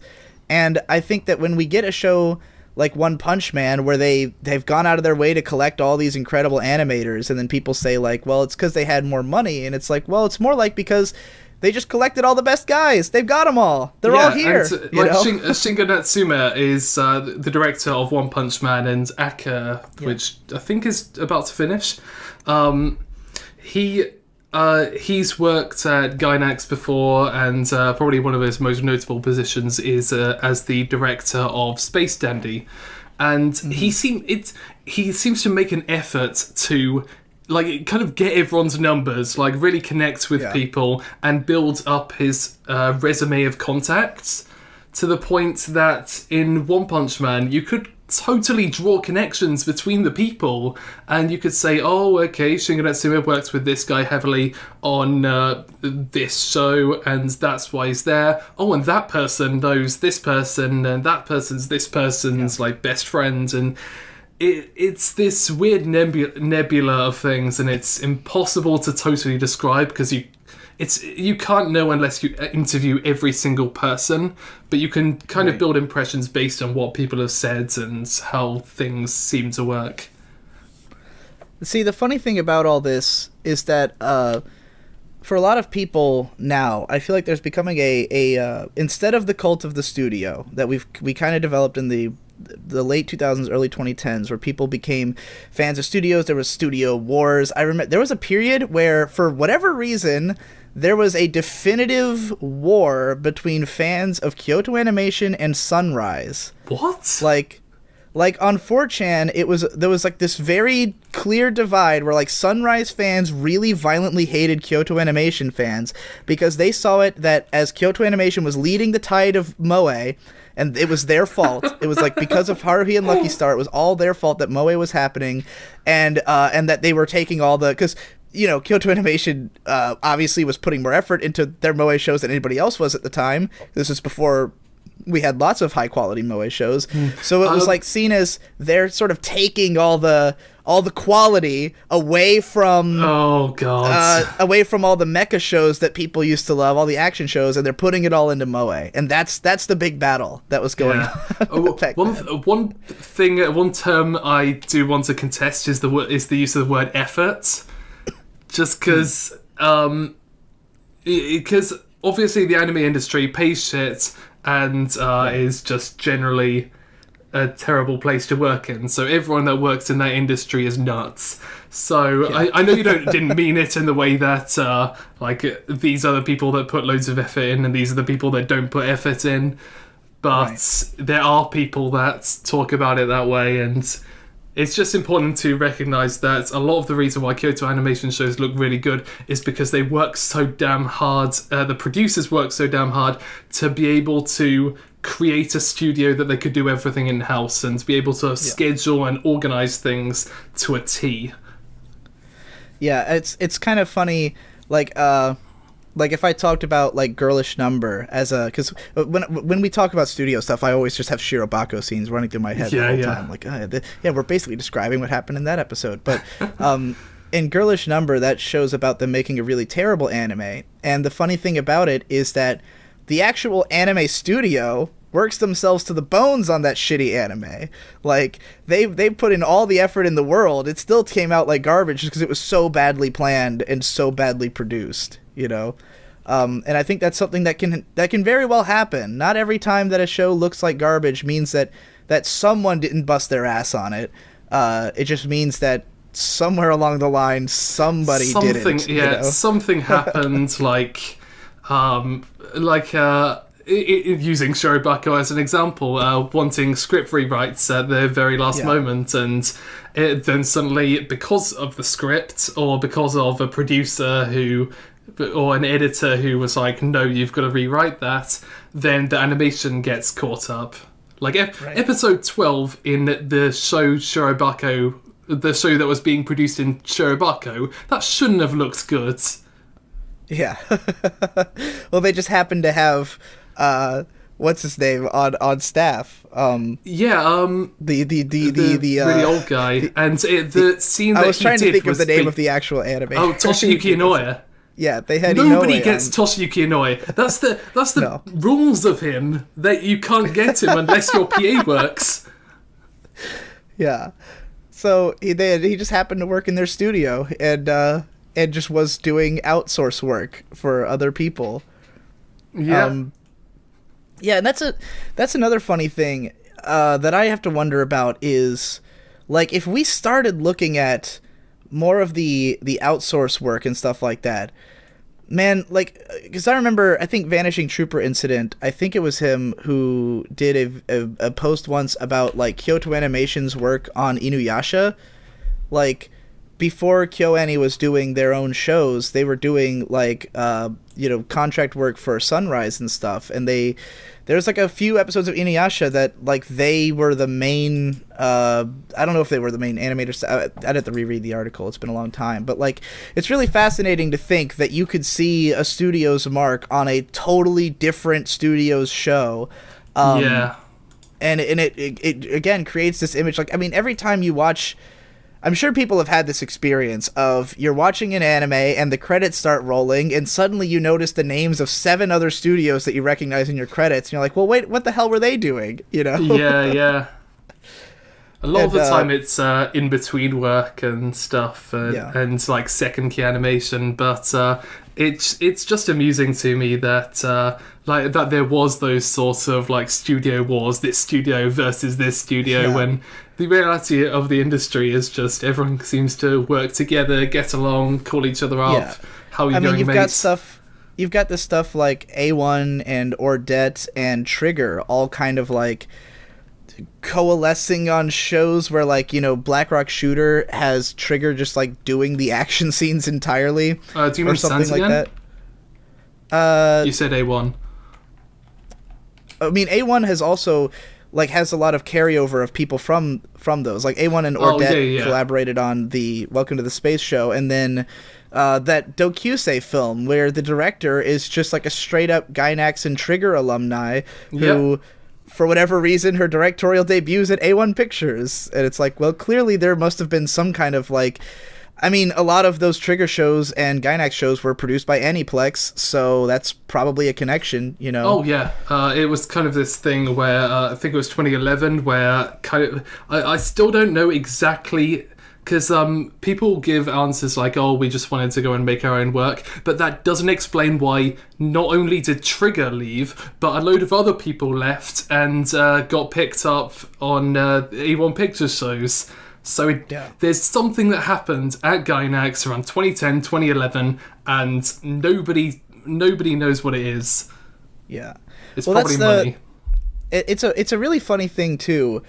And I think that when we get a show like One Punch Man, where they've gone out of their way to collect all these incredible animators, and then people say, like, well, it's because they had more money. And it's like, well, it's more like because they just collected all the best guys. They've got them all. They're all here. And, Shingo Natsume is the director of One Punch Man and Aka, which I think is about to finish. He's worked at Gainax before, and probably one of his most notable positions is as the director of Space Dandy. And he seems to make an effort to, like, kind of get everyone's numbers, like, really connect with people and build up his resume of contacts, to the point that in One Punch Man you could totally draw connections between the people, and you could say, oh, okay, Shingo Natsume works with this guy heavily on this show, and that's why he's there. Oh, and that person knows this person, and that person's this person's like best friend, and it's this weird nebula of things, and it's impossible to totally describe, because you can't know unless you interview every single person, but you can kind of build impressions based on what people have said and how things seem to work. See, the funny thing about all this is that for a lot of people now, I feel like there's becoming a instead of the cult of the studio that we kind of developed in the late 2000s, early 2010s, where people became fans of studios. There was studio wars. I remember there was a period where, for whatever reason, there was a definitive war between fans of Kyoto Animation and Sunrise. What? Like on 4chan, there was like this very clear divide where, like, Sunrise fans really violently hated Kyoto Animation fans because they saw it that as Kyoto Animation was leading the tide of Moe, and it was their fault. It was like, because of Haruhi and Lucky Star, it was all their fault that Moe was happening, and that they were taking all the, because, you know, Kyoto Animation obviously was putting more effort into their Moe shows than anybody else was at the time. This was before we had lots of high quality Moe shows, so it was like seen as they're sort of taking all the quality away from away from all the mecha shows that people used to love, all the action shows, and they're putting it all into Moe, and that's the big battle that was going on. One term I do want to contest is the use of the word effort, just because obviously the anime industry pays shit and is just generally a terrible place to work in. So everyone that works in that industry is nuts. So I know you didn't mean it in the way that like these are the people that put loads of effort in and these are the people that don't put effort in. But there are people that talk about it that way, and it's just important to recognise that a lot of the reason why Kyoto Animation shows look really good is because they work so damn hard, the producers work so damn hard to be able to create a studio that they could do everything in-house and be able to schedule and organise things to a T. Yeah, it's kind of funny, like if I talked about, like, Girlish Number as a, because when we talk about studio stuff, I always just have Shirobako scenes running through my head the whole time. Like, we're basically describing what happened in that episode. But in Girlish Number, that show's about them making a really terrible anime. And the funny thing about it is that the actual anime studio works themselves to the bones on that shitty anime. Like, they put in all the effort in the world. It still came out like garbage just because it was so badly planned and so badly produced, you know? And I think that's something that can very well happen. Not every time that a show looks like garbage means that that someone didn't bust their ass on it. It just means that somewhere along the line, somebody didn't. Yeah, something happened, like using Shirobako as an example, wanting script rewrites at the very last moment, and then suddenly, because of the script, or because of a producer or an editor who was like, no, you've got to rewrite that, then the animation gets caught up. Like, episode 12 in the show Shirobako, the show that was being produced in Shirobako, that shouldn't have looked good. Yeah. Well, they just happened to have what's his name on staff? The really old guy, and the scene that I was trying to think of the name of the actual animator. Oh, Toshiyuki Inoue. Yeah, they had nobody Inoue gets Toshiyuki Inoue. That's the rules of him, that you can't get him unless your PA works. Yeah. So he just happened to work in their studio and just was doing outsource work for other people. Yeah. Yeah, and that's another funny thing that I have to wonder about is, like, if we started looking at more of the outsource work and stuff like that, man, like, because I remember, I think Vanishing Trooper Incident, I think it was him who did a post once about, like, Kyoto Animation's work on Inuyasha. Like, before KyoAni was doing their own shows, they were doing, like, contract work for Sunrise and stuff, and there's like a few episodes of Inuyasha that, like, they were the main, I don't know if they were the main animators. I'd have to reread the article. It's been a long time. But, like, it's really fascinating to think that you could see a studio's mark on a totally different studio's show. And it again creates this image. Like, I mean, every time you watch, I'm sure people have had this experience of you're watching an anime and the credits start rolling and suddenly you notice the names of 7 other studios that you recognize in your credits. And you're like, well, wait, what the hell were they doing? You know? Yeah. A lot of the time it's in between work and stuff and like second key animation, but it's just amusing to me that that there was those sorts of, like, studio wars, this studio versus this studio, when the reality of the industry is just everyone seems to work together, get along, call each other up. How are you going, mate? You've got this stuff like A1 and Ordette and Trigger all kind of, like, coalescing on shows where, like, you know, Black Rock Shooter has Trigger just, like, doing the action scenes entirely. Do you mean something like again? That? You said A1. I mean, A1 has also, like, has a lot of carryover of people from those. Like, A1 and Ordette collaborated on the Welcome to the Space show, and then that Dokyusei film where the director is just, like, a straight-up Gainax and Trigger alumni who, for whatever reason, her directorial debut's at A1 Pictures. And it's like, well, clearly there must have been some kind of, like... I mean, a lot of those Trigger shows and Gainax shows were produced by Aniplex, so that's probably a connection, you know? Oh, yeah. It was kind of this thing where, I think it was 2011, where kind of... I still don't know exactly... Because people give answers like, oh, we just wanted to go and make our own work, but that doesn't explain why not only did Trigger leave, but a load of other people left and got picked up on A1 Pictures shows. So there's something that happened at Gainax around 2010, 2011, and nobody knows what it is. Yeah. It's probably money. It's a really funny thing, too.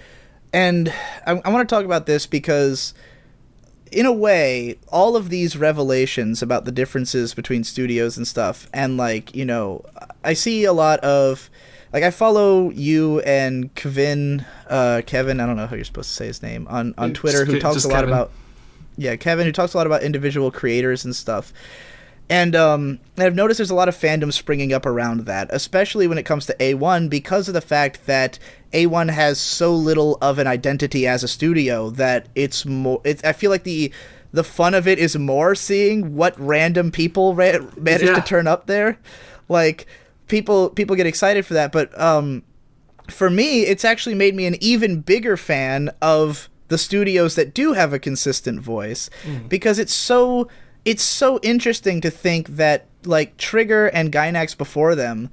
And I want to talk about this because, in a way, all of these revelations about the differences between studios and stuff, and, like, you know, I see a lot of... Like, I follow you and Kevin, I don't know how you're supposed to say his name, on Twitter, who talks a lot about... Yeah, Kevin, who talks a lot about individual creators and stuff. And I've noticed there's a lot of fandom springing up around that, especially when it comes to A1, because of the fact that A1 has so little of an identity as a studio that it's more... I feel like the fun of it is more seeing what random people manage to turn up there. Like... People get excited for that, but for me, it's actually made me an even bigger fan of the studios that do have a consistent voice, because it's so interesting to think that, like, Trigger and Gainax before them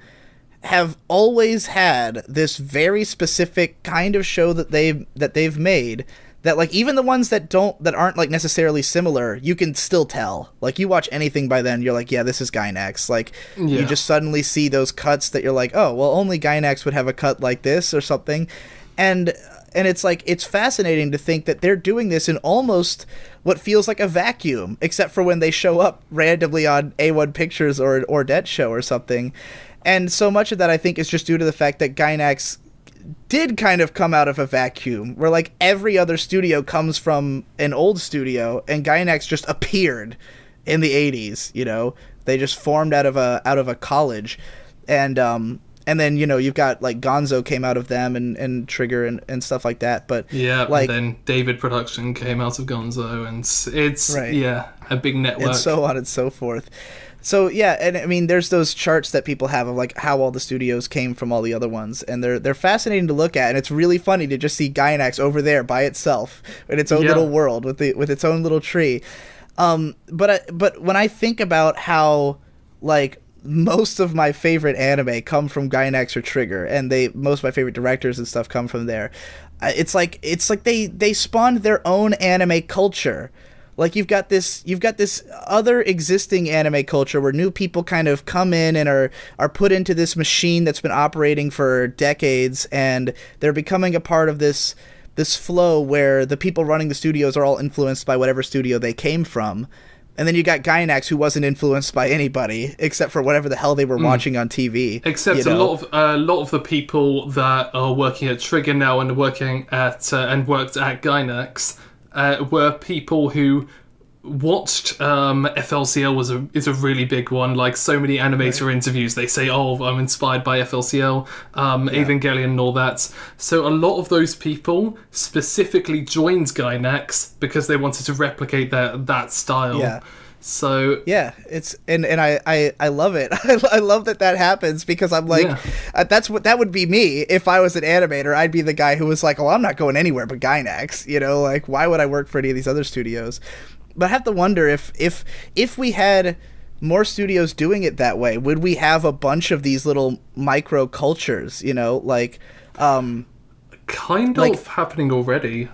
have always had this very specific kind of show that they've made, that like even the ones that aren't like necessarily similar, you can still tell. Like you watch anything by then, you're like, yeah, this is Gainax. Like you just suddenly see those cuts that you're like, oh, well, only Gainax would have a cut like this or something. And it's like, it's fascinating to think that they're doing this in almost what feels like a vacuum, except for when they show up randomly on A1 Pictures or Odette Show or something. And so much of that, I think, is just due to the fact that Gainax did kind of come out of a vacuum, where like every other studio comes from an old studio, and Gainax just appeared in the 80s, you know? They just formed out of a college. And then, you know, you've got, like, Gonzo came out of them and Trigger and stuff like that. But yeah, like, and then David Production came out of Gonzo, and it's, a big network. And so on and so forth. So, yeah, and I mean, there's those charts that people have of, like, how all the studios came from all the other ones. And they're fascinating to look at, and it's really funny to just see Gainax over there by itself in its own little world with its own little tree. But when I think about how, like, most of my favorite anime come from Gainax or Trigger, and most of my favorite directors and stuff come from there. It's like they spawned their own anime culture. Like you've got this other existing anime culture where new people kind of come in and are put into this machine that's been operating for decades, and they're becoming a part of this flow where the people running the studios are all influenced by whatever studio they came from. And then you got Gainax, who wasn't influenced by anybody except for whatever the hell they were watching on TV. Except a lot of the people that are working at Trigger now and working at and worked at Gainax were people who watched FLCL is a really big one. Like so many animator interviews, they say, "Oh, I'm inspired by FLCL, Evangelion, and all that." So a lot of those people specifically joined Gainax because they wanted to replicate that style. Yeah. So yeah, it's and I love it. I love that happens, because I'm like, that would be me if I was an animator. I'd be the guy who was like, "Oh, I'm not going anywhere but Gainax." You know, like why would I work for any of these other studios? But I have to wonder if we had more studios doing it that way, would we have a bunch of these little micro cultures? You know, like kind of happening already.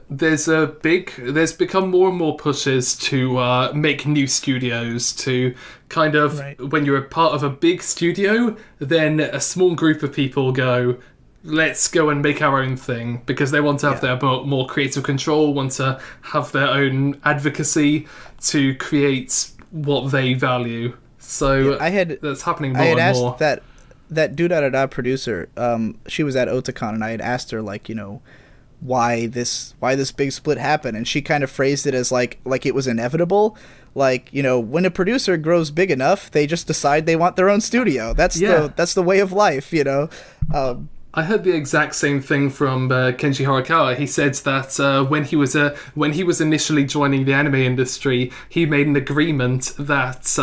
There's become more and more pushes to make new studios, to kind of when you're a part of a big studio, then a small group of people go, let's go and make our own thing, because they want to have their more creative control, want to have their own advocacy to create what they value. So that's happening more and more. I had asked that Do-Da-Da-Da producer, she was at Otakon, and I had asked her, like, you know, why this big split happened, and she kind of phrased it as like it was inevitable. Like, you know, when a producer grows big enough, they just decide they want their own studio. That's the way of life, you know. I heard the exact same thing from Kenji Horikawa. He said that when he was initially joining the anime industry, he made an agreement that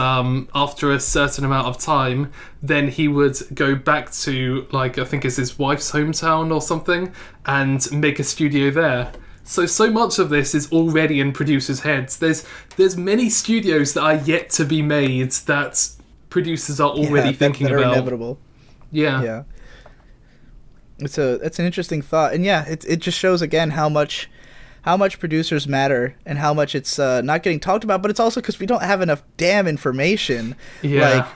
after a certain amount of time, then he would go back to, like, I think it's his wife's hometown or something, and make a studio there. So much of this is already in producers' heads. There's many studios that are yet to be made that producers are already thinking about. Inevitable. Yeah. It's an interesting thought, and it just shows again how much producers matter and how much it's not getting talked about. But it's also because we don't have enough damn information. Yeah. Like,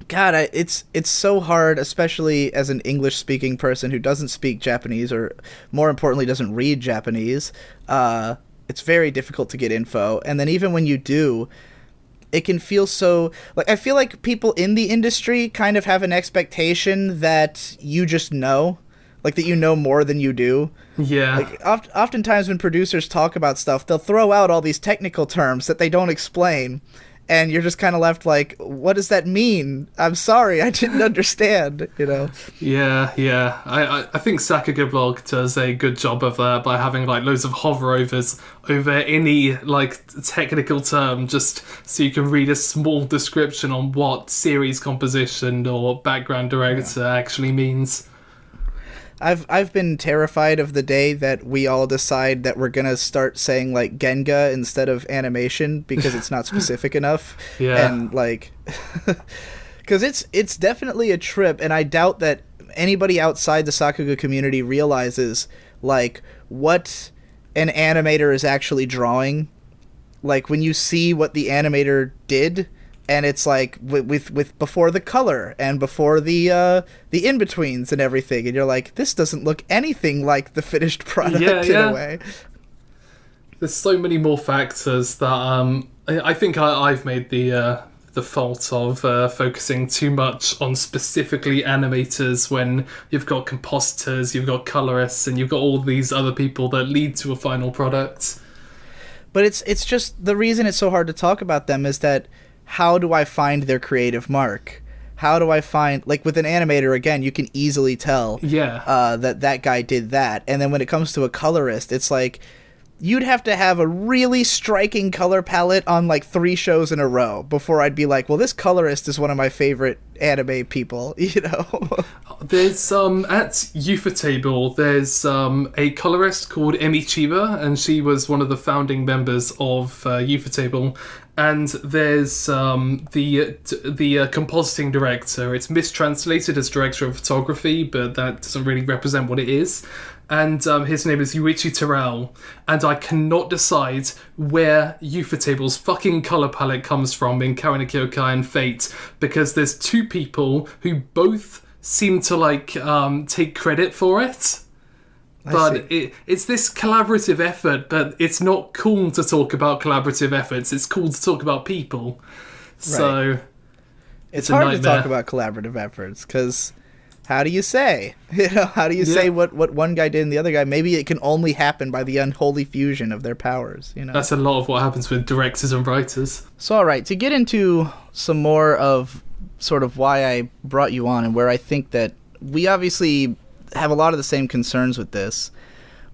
God, it's so hard, especially as an English speaking person who doesn't speak Japanese, or more importantly, doesn't read Japanese. It's very difficult to get info, and then even when you do, it can feel so, like, I feel like people in the industry kind of have an expectation that you just know, like that you know more than you do. Yeah. Like oftentimes when producers talk about stuff, they'll throw out all these technical terms that they don't explain, and you're just kind of left like, what does that mean? I'm sorry, I didn't understand, you know? Yeah. I think Sakuga Blog does a good job of that by having, like, loads of hoverovers over any, like, technical term, just so you can read a small description on what series composition or background director actually means. I've been terrified of the day that we all decide that we're gonna start saying, like, Genga instead of animation because it's not specific enough. Yeah. And, like, because it's definitely a trip, and I doubt that anybody outside the Sakuga community realizes like what an animator is actually drawing. Like when you see what the animator did, and it's like with before the color and before the in-betweens and everything, and you're like, this doesn't look anything like the finished product in a way. There's so many more factors that I think I've made the fault of focusing too much on specifically animators when you've got compositors, you've got colorists, and you've got all these other people that lead to a final product. But it's just the reason it's so hard to talk about them is that how do I find their creative mark? How do I find, like with an animator, again, you can easily tell that guy did that. And then when it comes to a colorist, it's like you'd have to have a really striking color palette on like 3 shows in a row before I'd be like, well, this colorist is one of my favorite anime people, you know? There's at Ufotable, there's a colorist called Emi Chiba, and she was one of the founding members of Ufotable. And there's the compositing director. It's mistranslated as director of photography, but that doesn't really represent what it is. And his name is Yuichi Terrell. And I cannot decide where Ufotable's fucking colour palette comes from in Karen Kyokai and Fate, because there's 2 people who both seem to like take credit for it. But it's this collaborative effort, but it's not cool to talk about collaborative efforts. It's cool to talk about people. So right. It's hard to talk about collaborative efforts because how do you say? You know, how do you say what one guy did and the other guy? Maybe it can only happen by the unholy fusion of their powers. You know, that's a lot of what happens with directors and writers. So, all right, to get into some more of sort of why I brought you on and where I think that we obviously have a lot of the same concerns with this,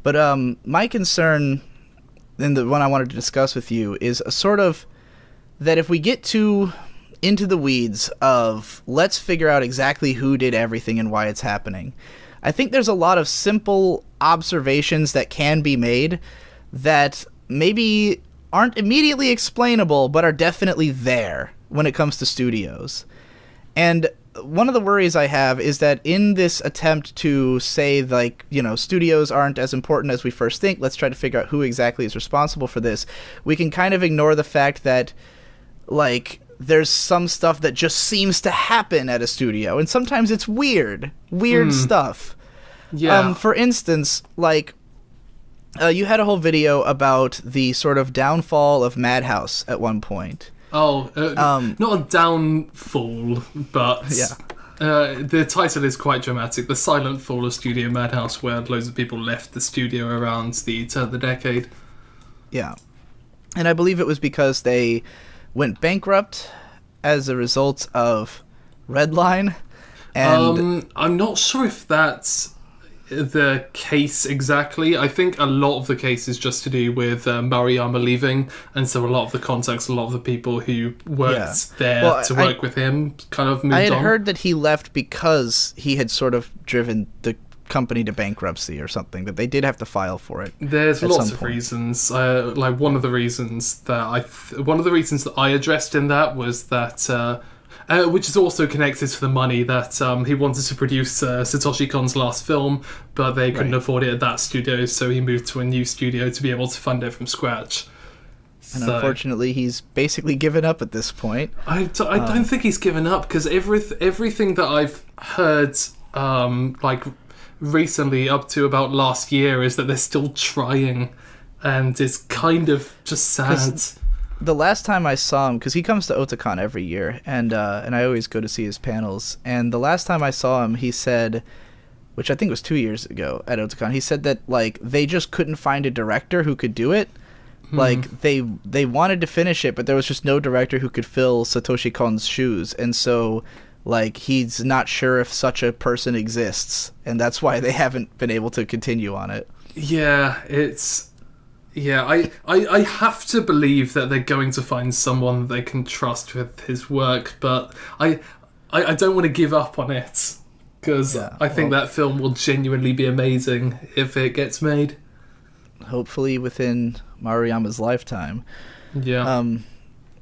but my concern, and the one I wanted to discuss with you, is a sort of that if we get into the weeds of let's figure out exactly who did everything and why it's happening, I think there's a lot of simple observations that can be made that maybe aren't immediately explainable but are definitely there when it comes to studios. And one of the worries I have is that in this attempt to say, like, you know, studios aren't as important as we first think, let's try to figure out who exactly is responsible for this, we can kind of ignore the fact that, like, there's some stuff that just seems to happen at a studio, and sometimes it's weird stuff. Yeah. For instance, like, you had a whole video about the sort of downfall of Madhouse at one point. Not a downfall, but the title is quite dramatic. The silent fall of Studio Madhouse, where loads of people left the studio around the turn of the decade. Yeah. And I believe it was because they went bankrupt as a result of Redline. And I'm not sure if that's the case exactly. I think a lot of the case is just to do with Maruyama leaving, and so a lot of the contacts, a lot of the people who worked there to work with him kind of moved on. I had heard that he left because he had sort of driven the company to bankruptcy or something, that they did have to file for it. There's lots of reasons. Like one of the reasons that I addressed in that was that which is also connected to the money that he wanted to produce Satoshi Kon's last film, but they couldn't afford it at that studio, so he moved to a new studio to be able to fund it from scratch. And unfortunately, he's basically given up at this point. I don't think he's given up, because everything that I've heard like recently up to about last year is that they're still trying, and it's kind of just sad. The last time I saw him, because he comes to Otakon every year, and I always go to see his panels, and the last time I saw him, he said, which I think was 2 years ago at Otakon, he said that, like, they just couldn't find a director who could do it. Like, they wanted to finish it, but there was just no director who could fill Satoshi Kon's shoes, and so, like, he's not sure if such a person exists, and that's why they haven't been able to continue on it. Yeah, I have to believe that they're going to find someone they can trust with his work, but I don't want to give up on it, because I think that film will genuinely be amazing if it gets made. Hopefully within Maruyama's lifetime. Yeah.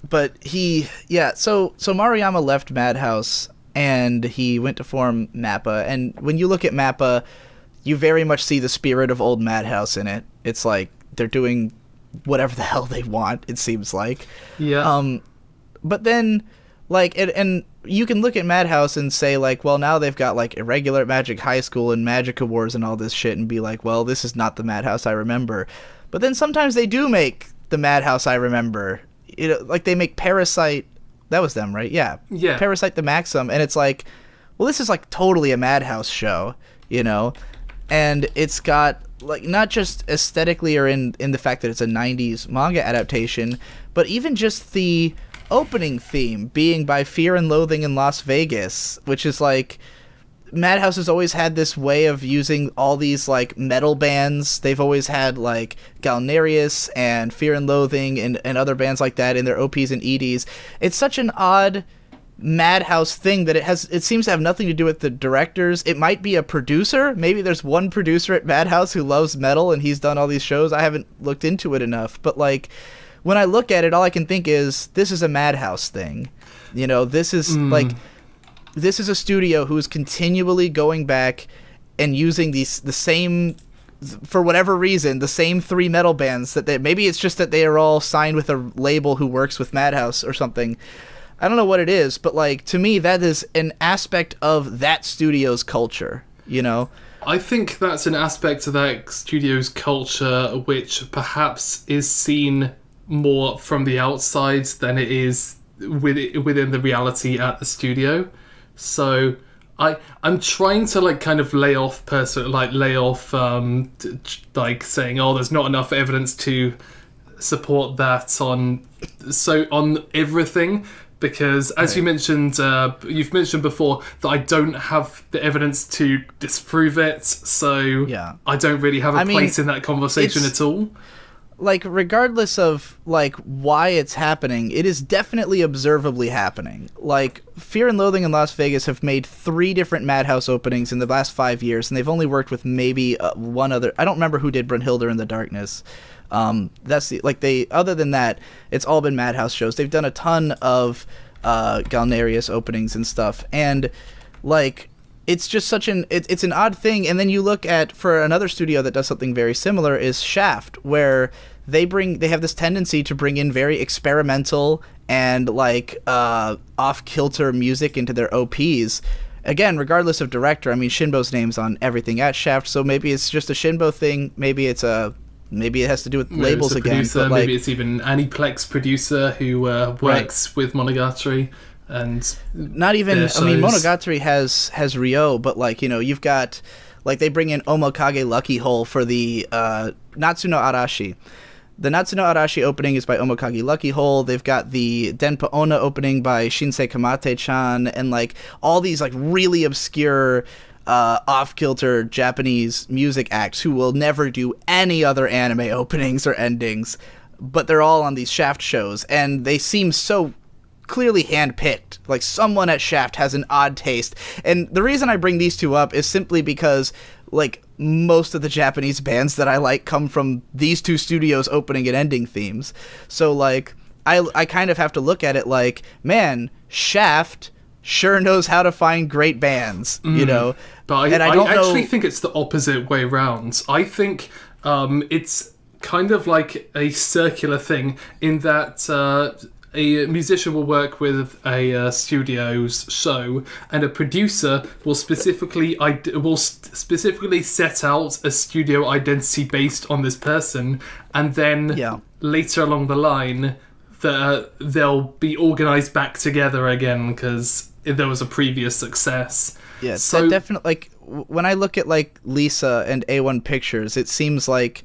but so Maruyama left Madhouse and he went to form Mappa, and when you look at Mappa, you very much see the spirit of old Madhouse in it. It's like they're doing whatever the hell they want, it seems like. Yeah. But then, like, and you can look at Madhouse and say, like, well, now they've got, like, Irregular Magic High School and Magic Awards and all this shit, and be like, well, this is not the Madhouse I remember. But then sometimes they do make the Madhouse I remember. Like, they make Parasite. That was them, right? Yeah. Yeah. Parasite the Maxim, and it's like, well, this is, like, totally a Madhouse show, you know? And it's got, like, not just aesthetically or in the fact that it's a 90s manga adaptation, but even just the opening theme being by Fear and Loathing in Las Vegas, which is like, Madhouse has always had this way of using all these, like, metal bands. They've always had, like, Galnerius and Fear and Loathing and other bands like that in their OPs and EDs. It's such an odd Madhouse thing that it seems to have nothing to do with the directors. It might be a producer. Maybe there's one producer at Madhouse who loves metal and he's done all these shows. I haven't looked into it enough, but, like, when I look at it, all I can think is, this is a Madhouse thing. You know, this is like, this is a studio who is continually going back and using the same, for whatever reason, the same 3 metal bands that maybe it's just that they are all signed with a label who works with Madhouse or something. I don't know what it is, but, like, to me, that is an aspect of that studio's culture, you know? I think that's an aspect of that studio's culture which perhaps is seen more from the outside than it is within the reality at the studio. So I'm trying to, like, kind of lay off like saying, oh, there's not enough evidence to support that on everything. Because, as you mentioned, you've mentioned before that I don't have the evidence to disprove it, so I don't really have a place in that conversation at all. Like, regardless of, like, why it's happening, it is definitely observably happening. Like, Fear and Loathing in Las Vegas have made 3 different Madhouse openings in the last 5 years, and they've only worked with maybe one other. I don't remember who did Brunhilde in the Darkness. Other than that, it's all been Madhouse shows. They've done a ton of Galnerius openings and stuff, and, like, it's just it's an odd thing. And then you look at, for another studio that does something very similar, is Shaft, where they have this tendency to bring in very experimental and, like, off-kilter music into their OPs. Again, regardless of director, I mean, Shinbo's name's on everything at Shaft, so maybe it's just a Shinbo thing, maybe it has to do with labels again. Producer, but, like, maybe it's even Aniplex producer who works with Monogatari. And not even, I mean, Monogatari has Ryo, but, like, you know, you've got, like, they bring in Omokage Lucky Hole for the Natsu no Arashi. The Natsu no Arashi opening is by Omokage Lucky Hole. They've got the Denpa Onna opening by Shinsei Kamate-chan, and, like, all these, like, really obscure off-kilter Japanese music acts who will never do any other anime openings or endings, but they're all on these Shaft shows, and they seem so clearly handpicked. Like, someone at Shaft has an odd taste. And the reason I bring these two up is simply because, like, most of the Japanese bands that I like come from these two studios' opening and ending themes. So, like, I kind of have to look at it like, man, Shaft sure knows how to find great bands, you know? But I actually think it's the opposite way around. I think it's kind of like a circular thing in that a musician will work with a studio's show, and a producer will specifically set out a studio identity based on this person, and then later along the line, they'll be organized back together again because there was a previous success. Yeah, so that definitely, like, when I look at, like, Lisa and A1 Pictures, it seems like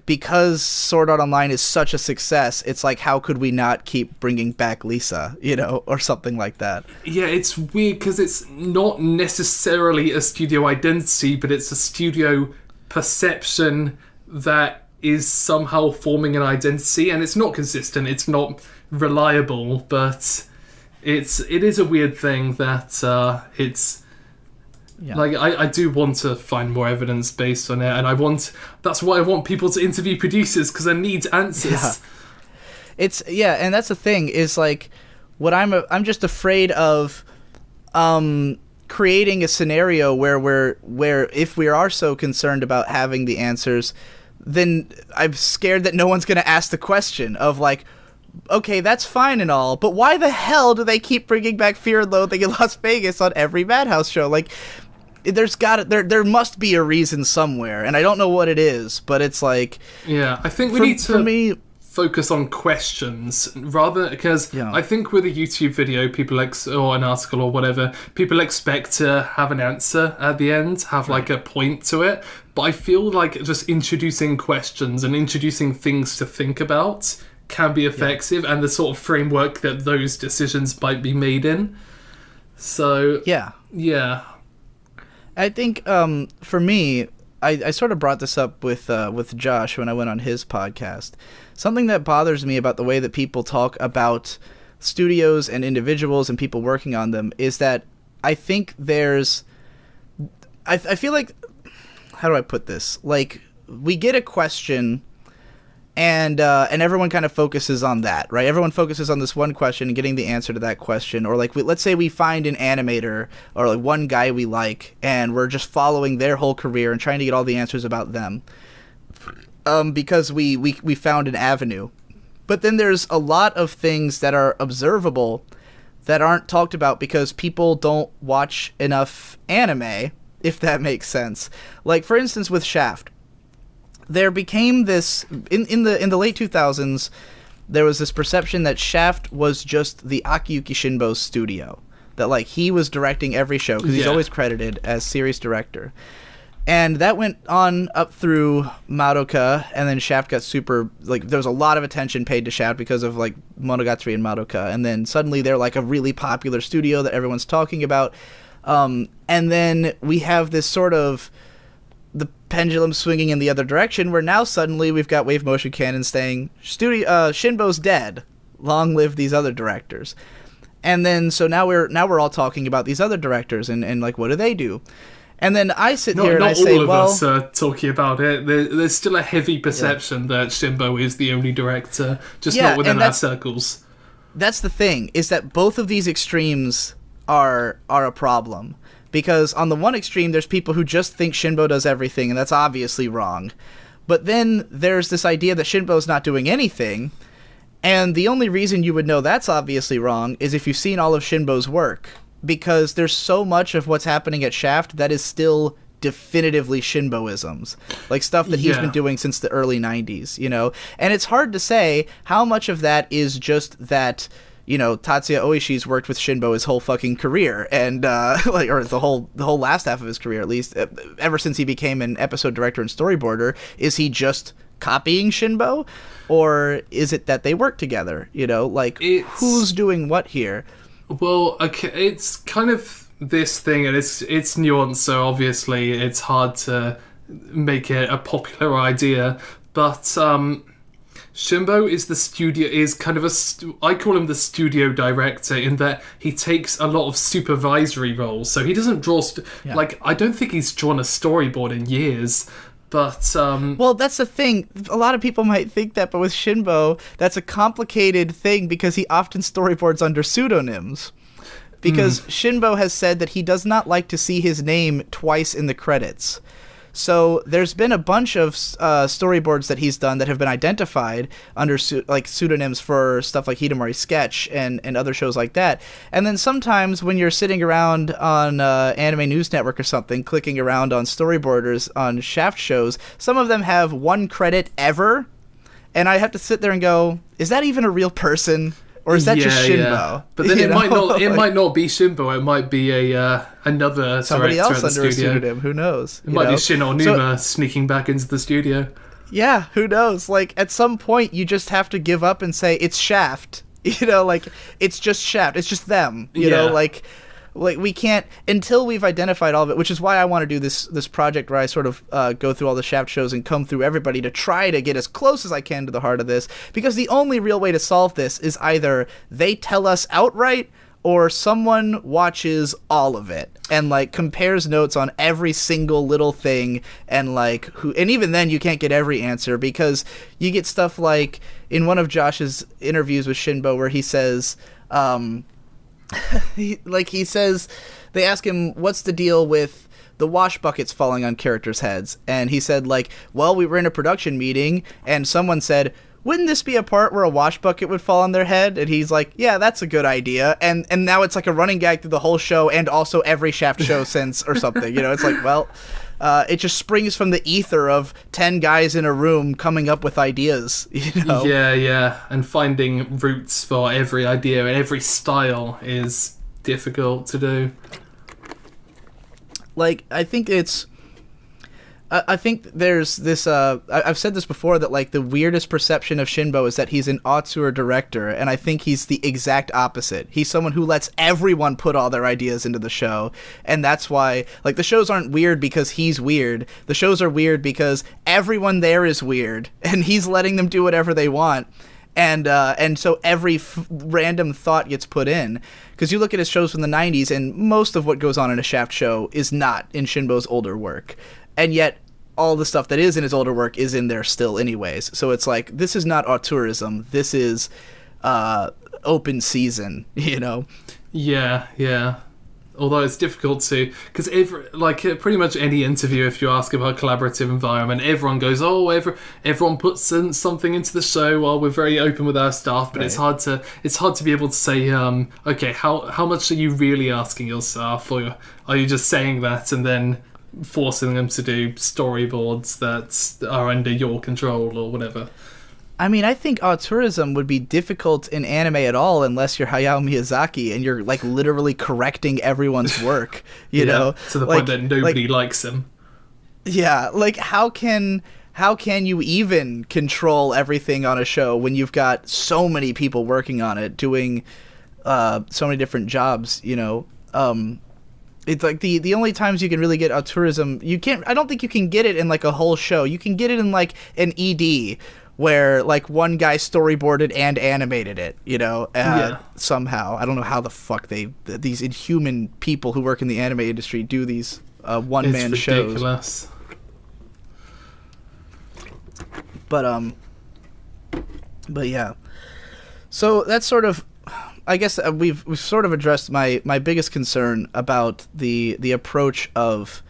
because Sword Art Online is such a success, it's like, how could we not keep bringing back Lisa, you know, or something like that. Yeah, it's weird because it's not necessarily a studio identity, but it's a studio perception that is somehow forming an identity, and it's not consistent, it's not reliable, but it is a weird thing that it's... Yeah. Like, I do want to find more evidence based on it, and that's why I want people to interview producers, because I need answers. And that's the thing is like what I'm just afraid of creating a scenario where if we are so concerned about having the answers, then I'm scared that no one's going to ask the question of like, okay, that's fine and all, but why the hell do they keep bringing back Fear and Loathing in Las Vegas on every Madhouse show? Like, there must be a reason somewhere, and I don't know what it is, but it's like... Yeah, I think we need to focus on questions, rather, because I think with a YouTube video, or an article or whatever, people expect to have an answer at the end, have like a point to it, but I feel like just introducing questions and introducing things to think about can be effective, and the sort of framework that those decisions might be made in. So yeah, I think for me, I sort of brought this up with Josh when I went on his podcast. Something that bothers me about the way that people talk about studios and individuals and people working on them is that I think I feel like, how do I put this? Like, we get a question, and everyone kind of focuses on that, right? Everyone focuses on this one question and getting the answer to that question. Or like, let's say we find an animator or like one guy we like, and we're just following their whole career and trying to get all the answers about them, because we found an avenue. But then there's a lot of things that are observable that aren't talked about because people don't watch enough anime, if that makes sense. Like, for instance, with Shaft. There became this in the late 2000s. There was this perception that Shaft was just the Akiyuki Shinbo's studio, that like he was directing every show because he's always credited as series director, and that went on up through Madoka, and then Shaft got super like there was a lot of attention paid to Shaft because of like Monogatari and Madoka, and then suddenly they're like a really popular studio that everyone's talking about, and then we have this sort of the pendulum swinging in the other direction, where now suddenly we've got Wave Motion Canon saying, Shinbo's dead. Long live these other directors. And then, so now we're all talking about these other directors and like, what do they do? And then I sit here and I say, well... Not all of us are talking about it. There's still a heavy perception that Shinbo is the only director, just not within our circles. That's the thing, is that both of these extremes are a problem. Because on the one extreme, there's people who just think Shinbo does everything, and that's obviously wrong. But then there's this idea that Shinbo's not doing anything, and the only reason you would know that's obviously wrong is if you've seen all of Shinbo's work. Because there's so much of what's happening at Shaft that is still definitively Shinboisms. Like stuff that he's been doing since the early 90s, you know? And it's hard to say how much of that is just that... You know, Tatsuya Oishi's worked with Shinbo his whole fucking career, and like, or the whole last half of his career, at least, ever since he became an episode director and storyboarder. Is he just copying Shinbo, or is it that they work together? You know, like who's doing what here? Well, okay, it's kind of this thing, and it's nuanced. So obviously, it's hard to make it a popular idea, but Shinbo is kind of I call him the studio director, in that he takes a lot of supervisory roles. So he doesn't draw, like, I don't think he's drawn a storyboard in years, but... Well, that's the thing. A lot of people might think that, but with Shinbo, that's a complicated thing because he often storyboards under pseudonyms. Because Shinbo has said that he does not like to see his name twice in the credits. So there's been a bunch of storyboards that he's done that have been identified under pseudonyms for stuff like Hidamari Sketch and other shows like that. And then sometimes when you're sitting around on Anime News Network or something, clicking around on storyboarders on Shaft shows, some of them have one credit ever, and I have to sit there and go, is that even a real person? Or is that just Shinbo? Yeah. But then it might not be Shinbo. It might be another somebody else under a pseudonym. Who knows? It might be Shin Onuma sneaking back into the studio. Yeah, who knows? Like, at some point, you just have to give up and say it's Shaft. You know, like, it's just Shaft. It's just them. You know, like we can't, until we've identified all of it, which is why I want to do this project where I sort of go through all the Shaft shows and comb through everybody to try to get as close as I can to the heart of this, because the only real way to solve this is either they tell us outright, or someone watches all of it and like compares notes on every single little thing, and like and even then you can't get every answer, because you get stuff like in one of Josh's interviews with Shinbo where he says he says they ask him what's the deal with the wash buckets falling on characters' heads, and he said like, well, we were in a production meeting and someone said, wouldn't this be a part where a wash bucket would fall on their head? And he's like, yeah, that's a good idea. And now it's like a running gag through the whole show and also every Shaft show since, or something. You know, it's like, well, it just springs from the ether of 10 guys in a room coming up with ideas, you know? Yeah. And finding roots for every idea and every style is difficult to do. Like, I think there's this, I've said this before, that like the weirdest perception of Shinbo is that he's an auteur director, and I think he's the exact opposite. He's someone who lets everyone put all their ideas into the show, and that's why, like, the shows aren't weird because he's weird. The shows are weird because everyone there is weird, and he's letting them do whatever they want. And so every random thought gets put in. Because you look at his shows from the 90s, and most of what goes on in a Shaft show is not in Shinbo's older work. And yet, all the stuff that is in his older work is in there still anyways. So it's like, this is not auteurism. This is open season, you know? Yeah. Although it's difficult to... Because pretty much any interview, if you ask about collaborative environment, everyone goes, everyone puts in something into the show while we're very open with our staff, but right. It's hard to be able to say, okay, how much are you really asking your staff? Or are you just saying that and then forcing them to do storyboards that are under your control or whatever? I mean, I think auteurism would be difficult in anime at all unless you're Hayao Miyazaki and you're like literally correcting everyone's work, you know? To the point that nobody likes him. Yeah, like how can you even control everything on a show when you've got so many people working on it, doing so many different jobs, you know? It's like the only times you can really get auteurism, I don't think you can get it in like a whole show. You can get it in like an ED where like one guy storyboarded and animated it, you know, somehow. I don't know how the fuck these inhuman people who work in the anime industry do these one-man shows. It's ridiculous. But yeah. So that's sort of, I guess we've sort of addressed my biggest concern about the approach of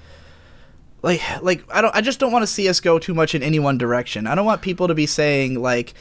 I just don't want to see us go too much in any one direction. I don't want people to be saying like,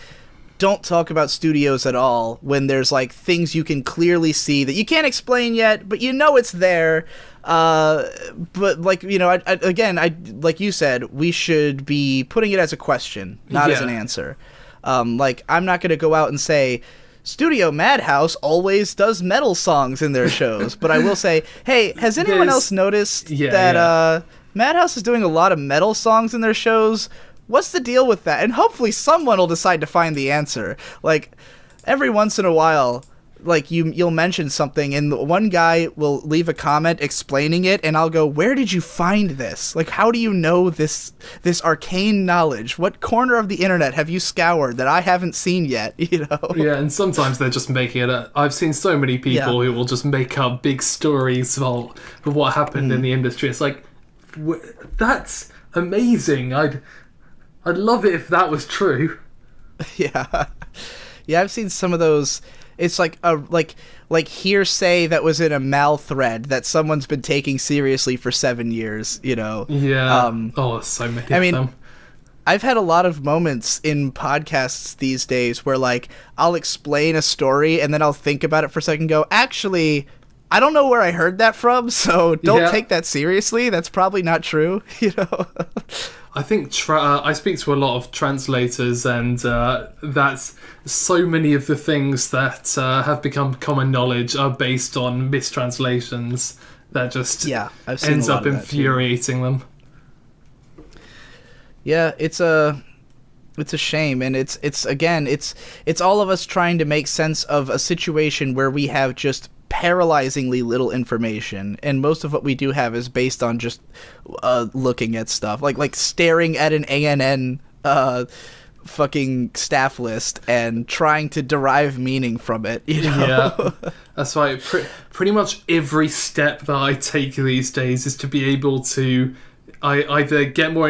don't talk about studios at all when there's like things you can clearly see that you can't explain yet, but you know it's there. But like, you know, I like you said, we should be putting it as a question, not as an answer. Like I'm not going to go out and say, Studio Madhouse always does metal songs in their shows, but I will say, hey, has anyone else noticed that Madhouse is doing a lot of metal songs in their shows? What's the deal with that? And hopefully someone will decide to find the answer. Like, every once in a while, like, you'll mention something, and one guy will leave a comment explaining it, and I'll go, where did you find this? Like, how do you know this arcane knowledge? What corner of the internet have you scoured that I haven't seen yet, you know? Yeah, and sometimes they're just making it up. I've seen so many people who will just make up big stories of what happened in the industry. It's like, that's amazing. I'd love it if that was true. Yeah, I've seen some of those. It's like a like hearsay that was in a Mal thread that someone's been taking seriously for 7 years. You know. Yeah. So many of them. I've had a lot of moments in podcasts these days where like I'll explain a story and then I'll think about it for a second and go, actually, I don't know where I heard that from, so don't take that seriously. That's probably not true, you know? I think I speak to a lot of translators, and that's so many of the things that have become common knowledge are based on mistranslations that just ends up infuriating them. Yeah, it's a shame, and it's all of us trying to make sense of a situation where we have just paralyzingly little information, and most of what we do have is based on just looking at stuff, like staring at an ANN fucking staff list and trying to derive meaning from it, you know? Yeah, that's right. Pretty much every step that I take these days is to be able to either get more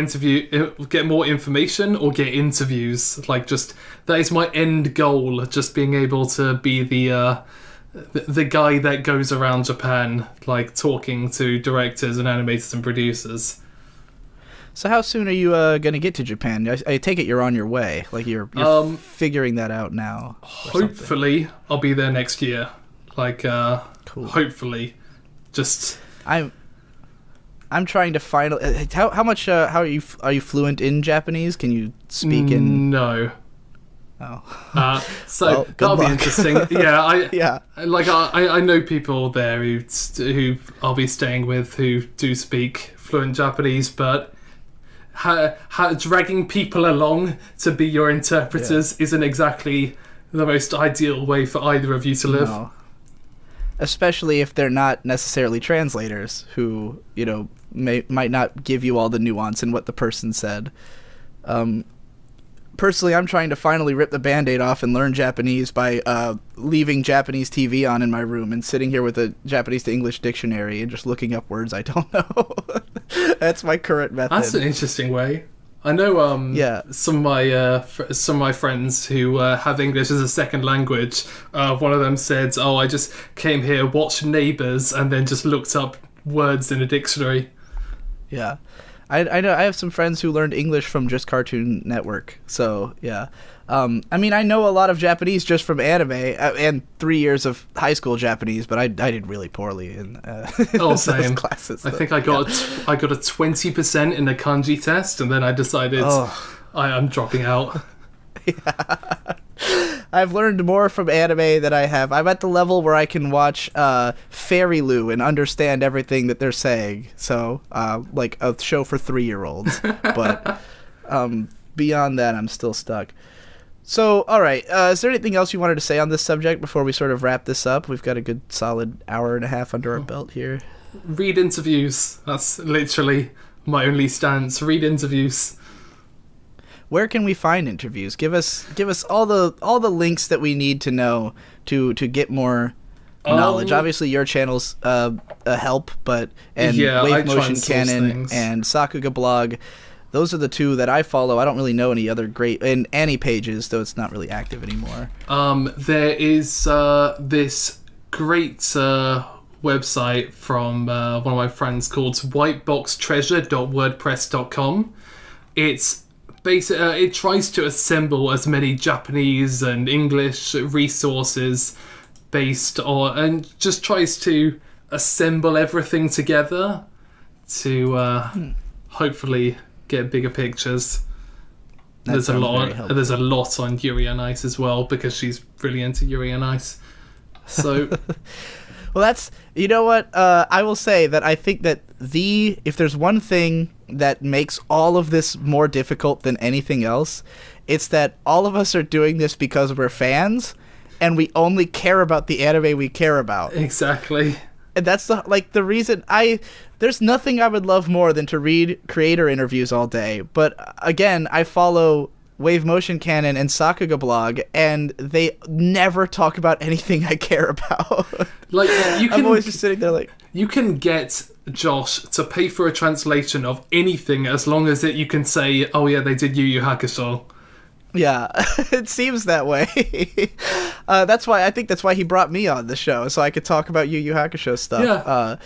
information or get interviews. Like, just that is my end goal. Just being able to be the guy that goes around Japan, like talking to directors and animators and producers. So how soon are you going to get to Japan? I take it you're on your way. Like you're figuring that out now. Hopefully, I'll be there next year. Like, cool. Hopefully, just I'm trying to find how much are you fluent in Japanese? Can you speak in? No. Oh. So well, that'll be interesting. Yeah, I I know people there who I'll be staying with who do speak fluent Japanese, but dragging people along to be your interpreters isn't exactly the most ideal way for either of you to live. No. Especially if they're not necessarily translators who, you know, might not give you all the nuance in what the person said. Personally, I'm trying to finally rip the Band-Aid off and learn Japanese by leaving Japanese TV on in my room and sitting here with a Japanese to English dictionary and just looking up words I don't know. That's my current method. That's an interesting way. I know some of my friends who have English as a second language, one of them said, "Oh, I just came here, watched Neighbours, and then just looked up words in a dictionary." Yeah. I know I have some friends who learned English from just Cartoon Network, so yeah. I mean, I know a lot of Japanese just from anime and 3 years of high school Japanese, but I did really poorly in those classes. I think I got a 20% in the kanji test, and then I decided I'm dropping out. Yeah. I've learned more from anime than I have. I'm at the level where I can watch Fairy Lou and understand everything that they're saying. So, like a show for 3-year-olds. But beyond that, I'm still stuck. So, all right. Is there anything else you wanted to say on this subject before we sort of wrap this up? We've got a good solid hour and a half under our belt here. Read interviews. That's literally my only stance. Read interviews. Where can we find interviews? Give us all the links that we need to know to get more knowledge. Obviously, your channel's a help, but Wave Motion Canon and Sakuga Blog, those are the two that I follow. I don't really know any other great and Annie pages, though it's not really active anymore. There is this great website from one of my friends called whiteboxtreasure.wordpress.com. It's it tries to assemble as many Japanese and English resources and just tries to assemble everything together to hopefully get bigger pictures. There's a lot on Yuri on Ice as well, because she's really into Yuri on Ice. So well, that's, you know what, I will say that I think that if there's one thing that makes all of this more difficult than anything else, it's that all of us are doing this because we're fans, and we only care about the anime we care about. Exactly. And that's the reason there's nothing I would love more than to read creator interviews all day. But again, I follow Wave Motion Canon and Sakuga Blog, and they never talk about anything I care about. Like, I'm always just sitting there like, you can get Josh to pay for a translation of anything as long as you can say, "Oh yeah, they did Yu Yu Hakusho." Yeah, it seems that way. That's why he brought me on the show, so I could talk about Yu Yu Hakusho stuff.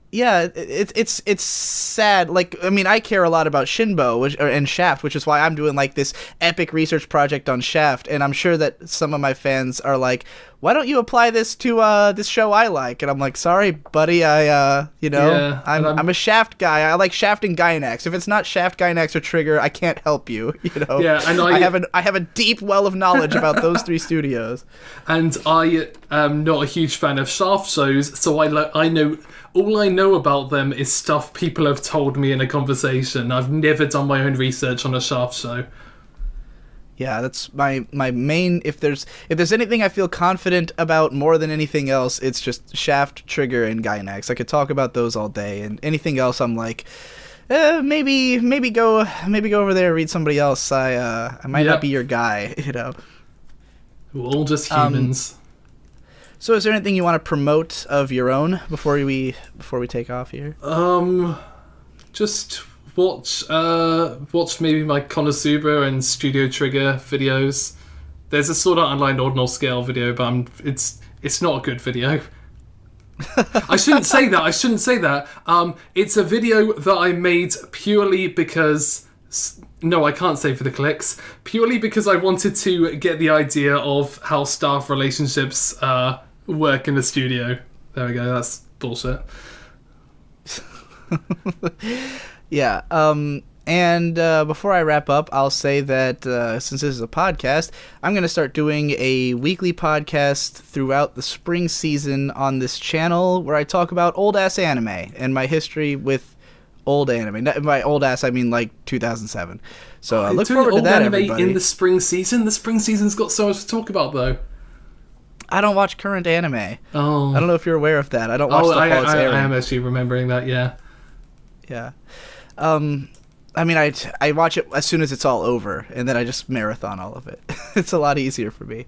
Yeah. It's sad. Like, I mean, I care a lot about Shinbo and Shaft, which is why I'm doing like this epic research project on Shaft, and I'm sure that some of my fans are like, "Why don't you apply this to this show I like?" And I'm like, "Sorry, buddy, I'm a Shaft guy. I like Shaft and Gainax. If it's not Shaft, Gainax, or Trigger, I can't help you." You know? Yeah, and I have a deep well of knowledge about those three studios. And I am not a huge fan of Shaft shows, so I know. All I know about them is stuff people have told me in a conversation. I've never done my own research on a Shaft show. Yeah, that's my main. If there's anything I feel confident about more than anything else, it's just Shaft, Trigger, and Gainax. I could talk about those all day, and anything else I'm like, maybe go over there and read somebody else. I might not be your guy, you know. We're all just humans. So is there anything you want to promote of your own before we take off here? Just watch maybe my Konosuba and Studio Trigger videos. There's a Sword Art Online Ordinal Scale video, but it's not a good video. I shouldn't say that. It's a video that I made purely because... No, I can't say for the clicks. Purely because I wanted to get the idea of how staff relationships work in the studio. There we go, that's bullshit. Yeah, and before I wrap up, I'll say that since this is a podcast, I'm going to start doing a weekly podcast throughout the spring season on this channel where I talk about old-ass anime and my history with old anime. Not, by old-ass, I mean like 2007. So look forward to that, everybody. In the spring season? The spring season's got so much to talk about, though. I don't watch current anime. Oh. I don't know if you're aware of that. I don't watch the fall it's airing. I am actually remembering that, yeah. Yeah. I mean, I watch it as soon as it's all over, and then I just marathon all of it. It's a lot easier for me.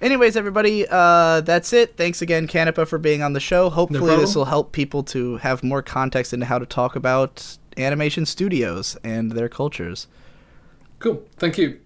Anyways, everybody, that's it. Thanks again, Canipa, for being on the show. Hopefully this will help people to have more context into how to talk about animation studios and their cultures. Cool. Thank you.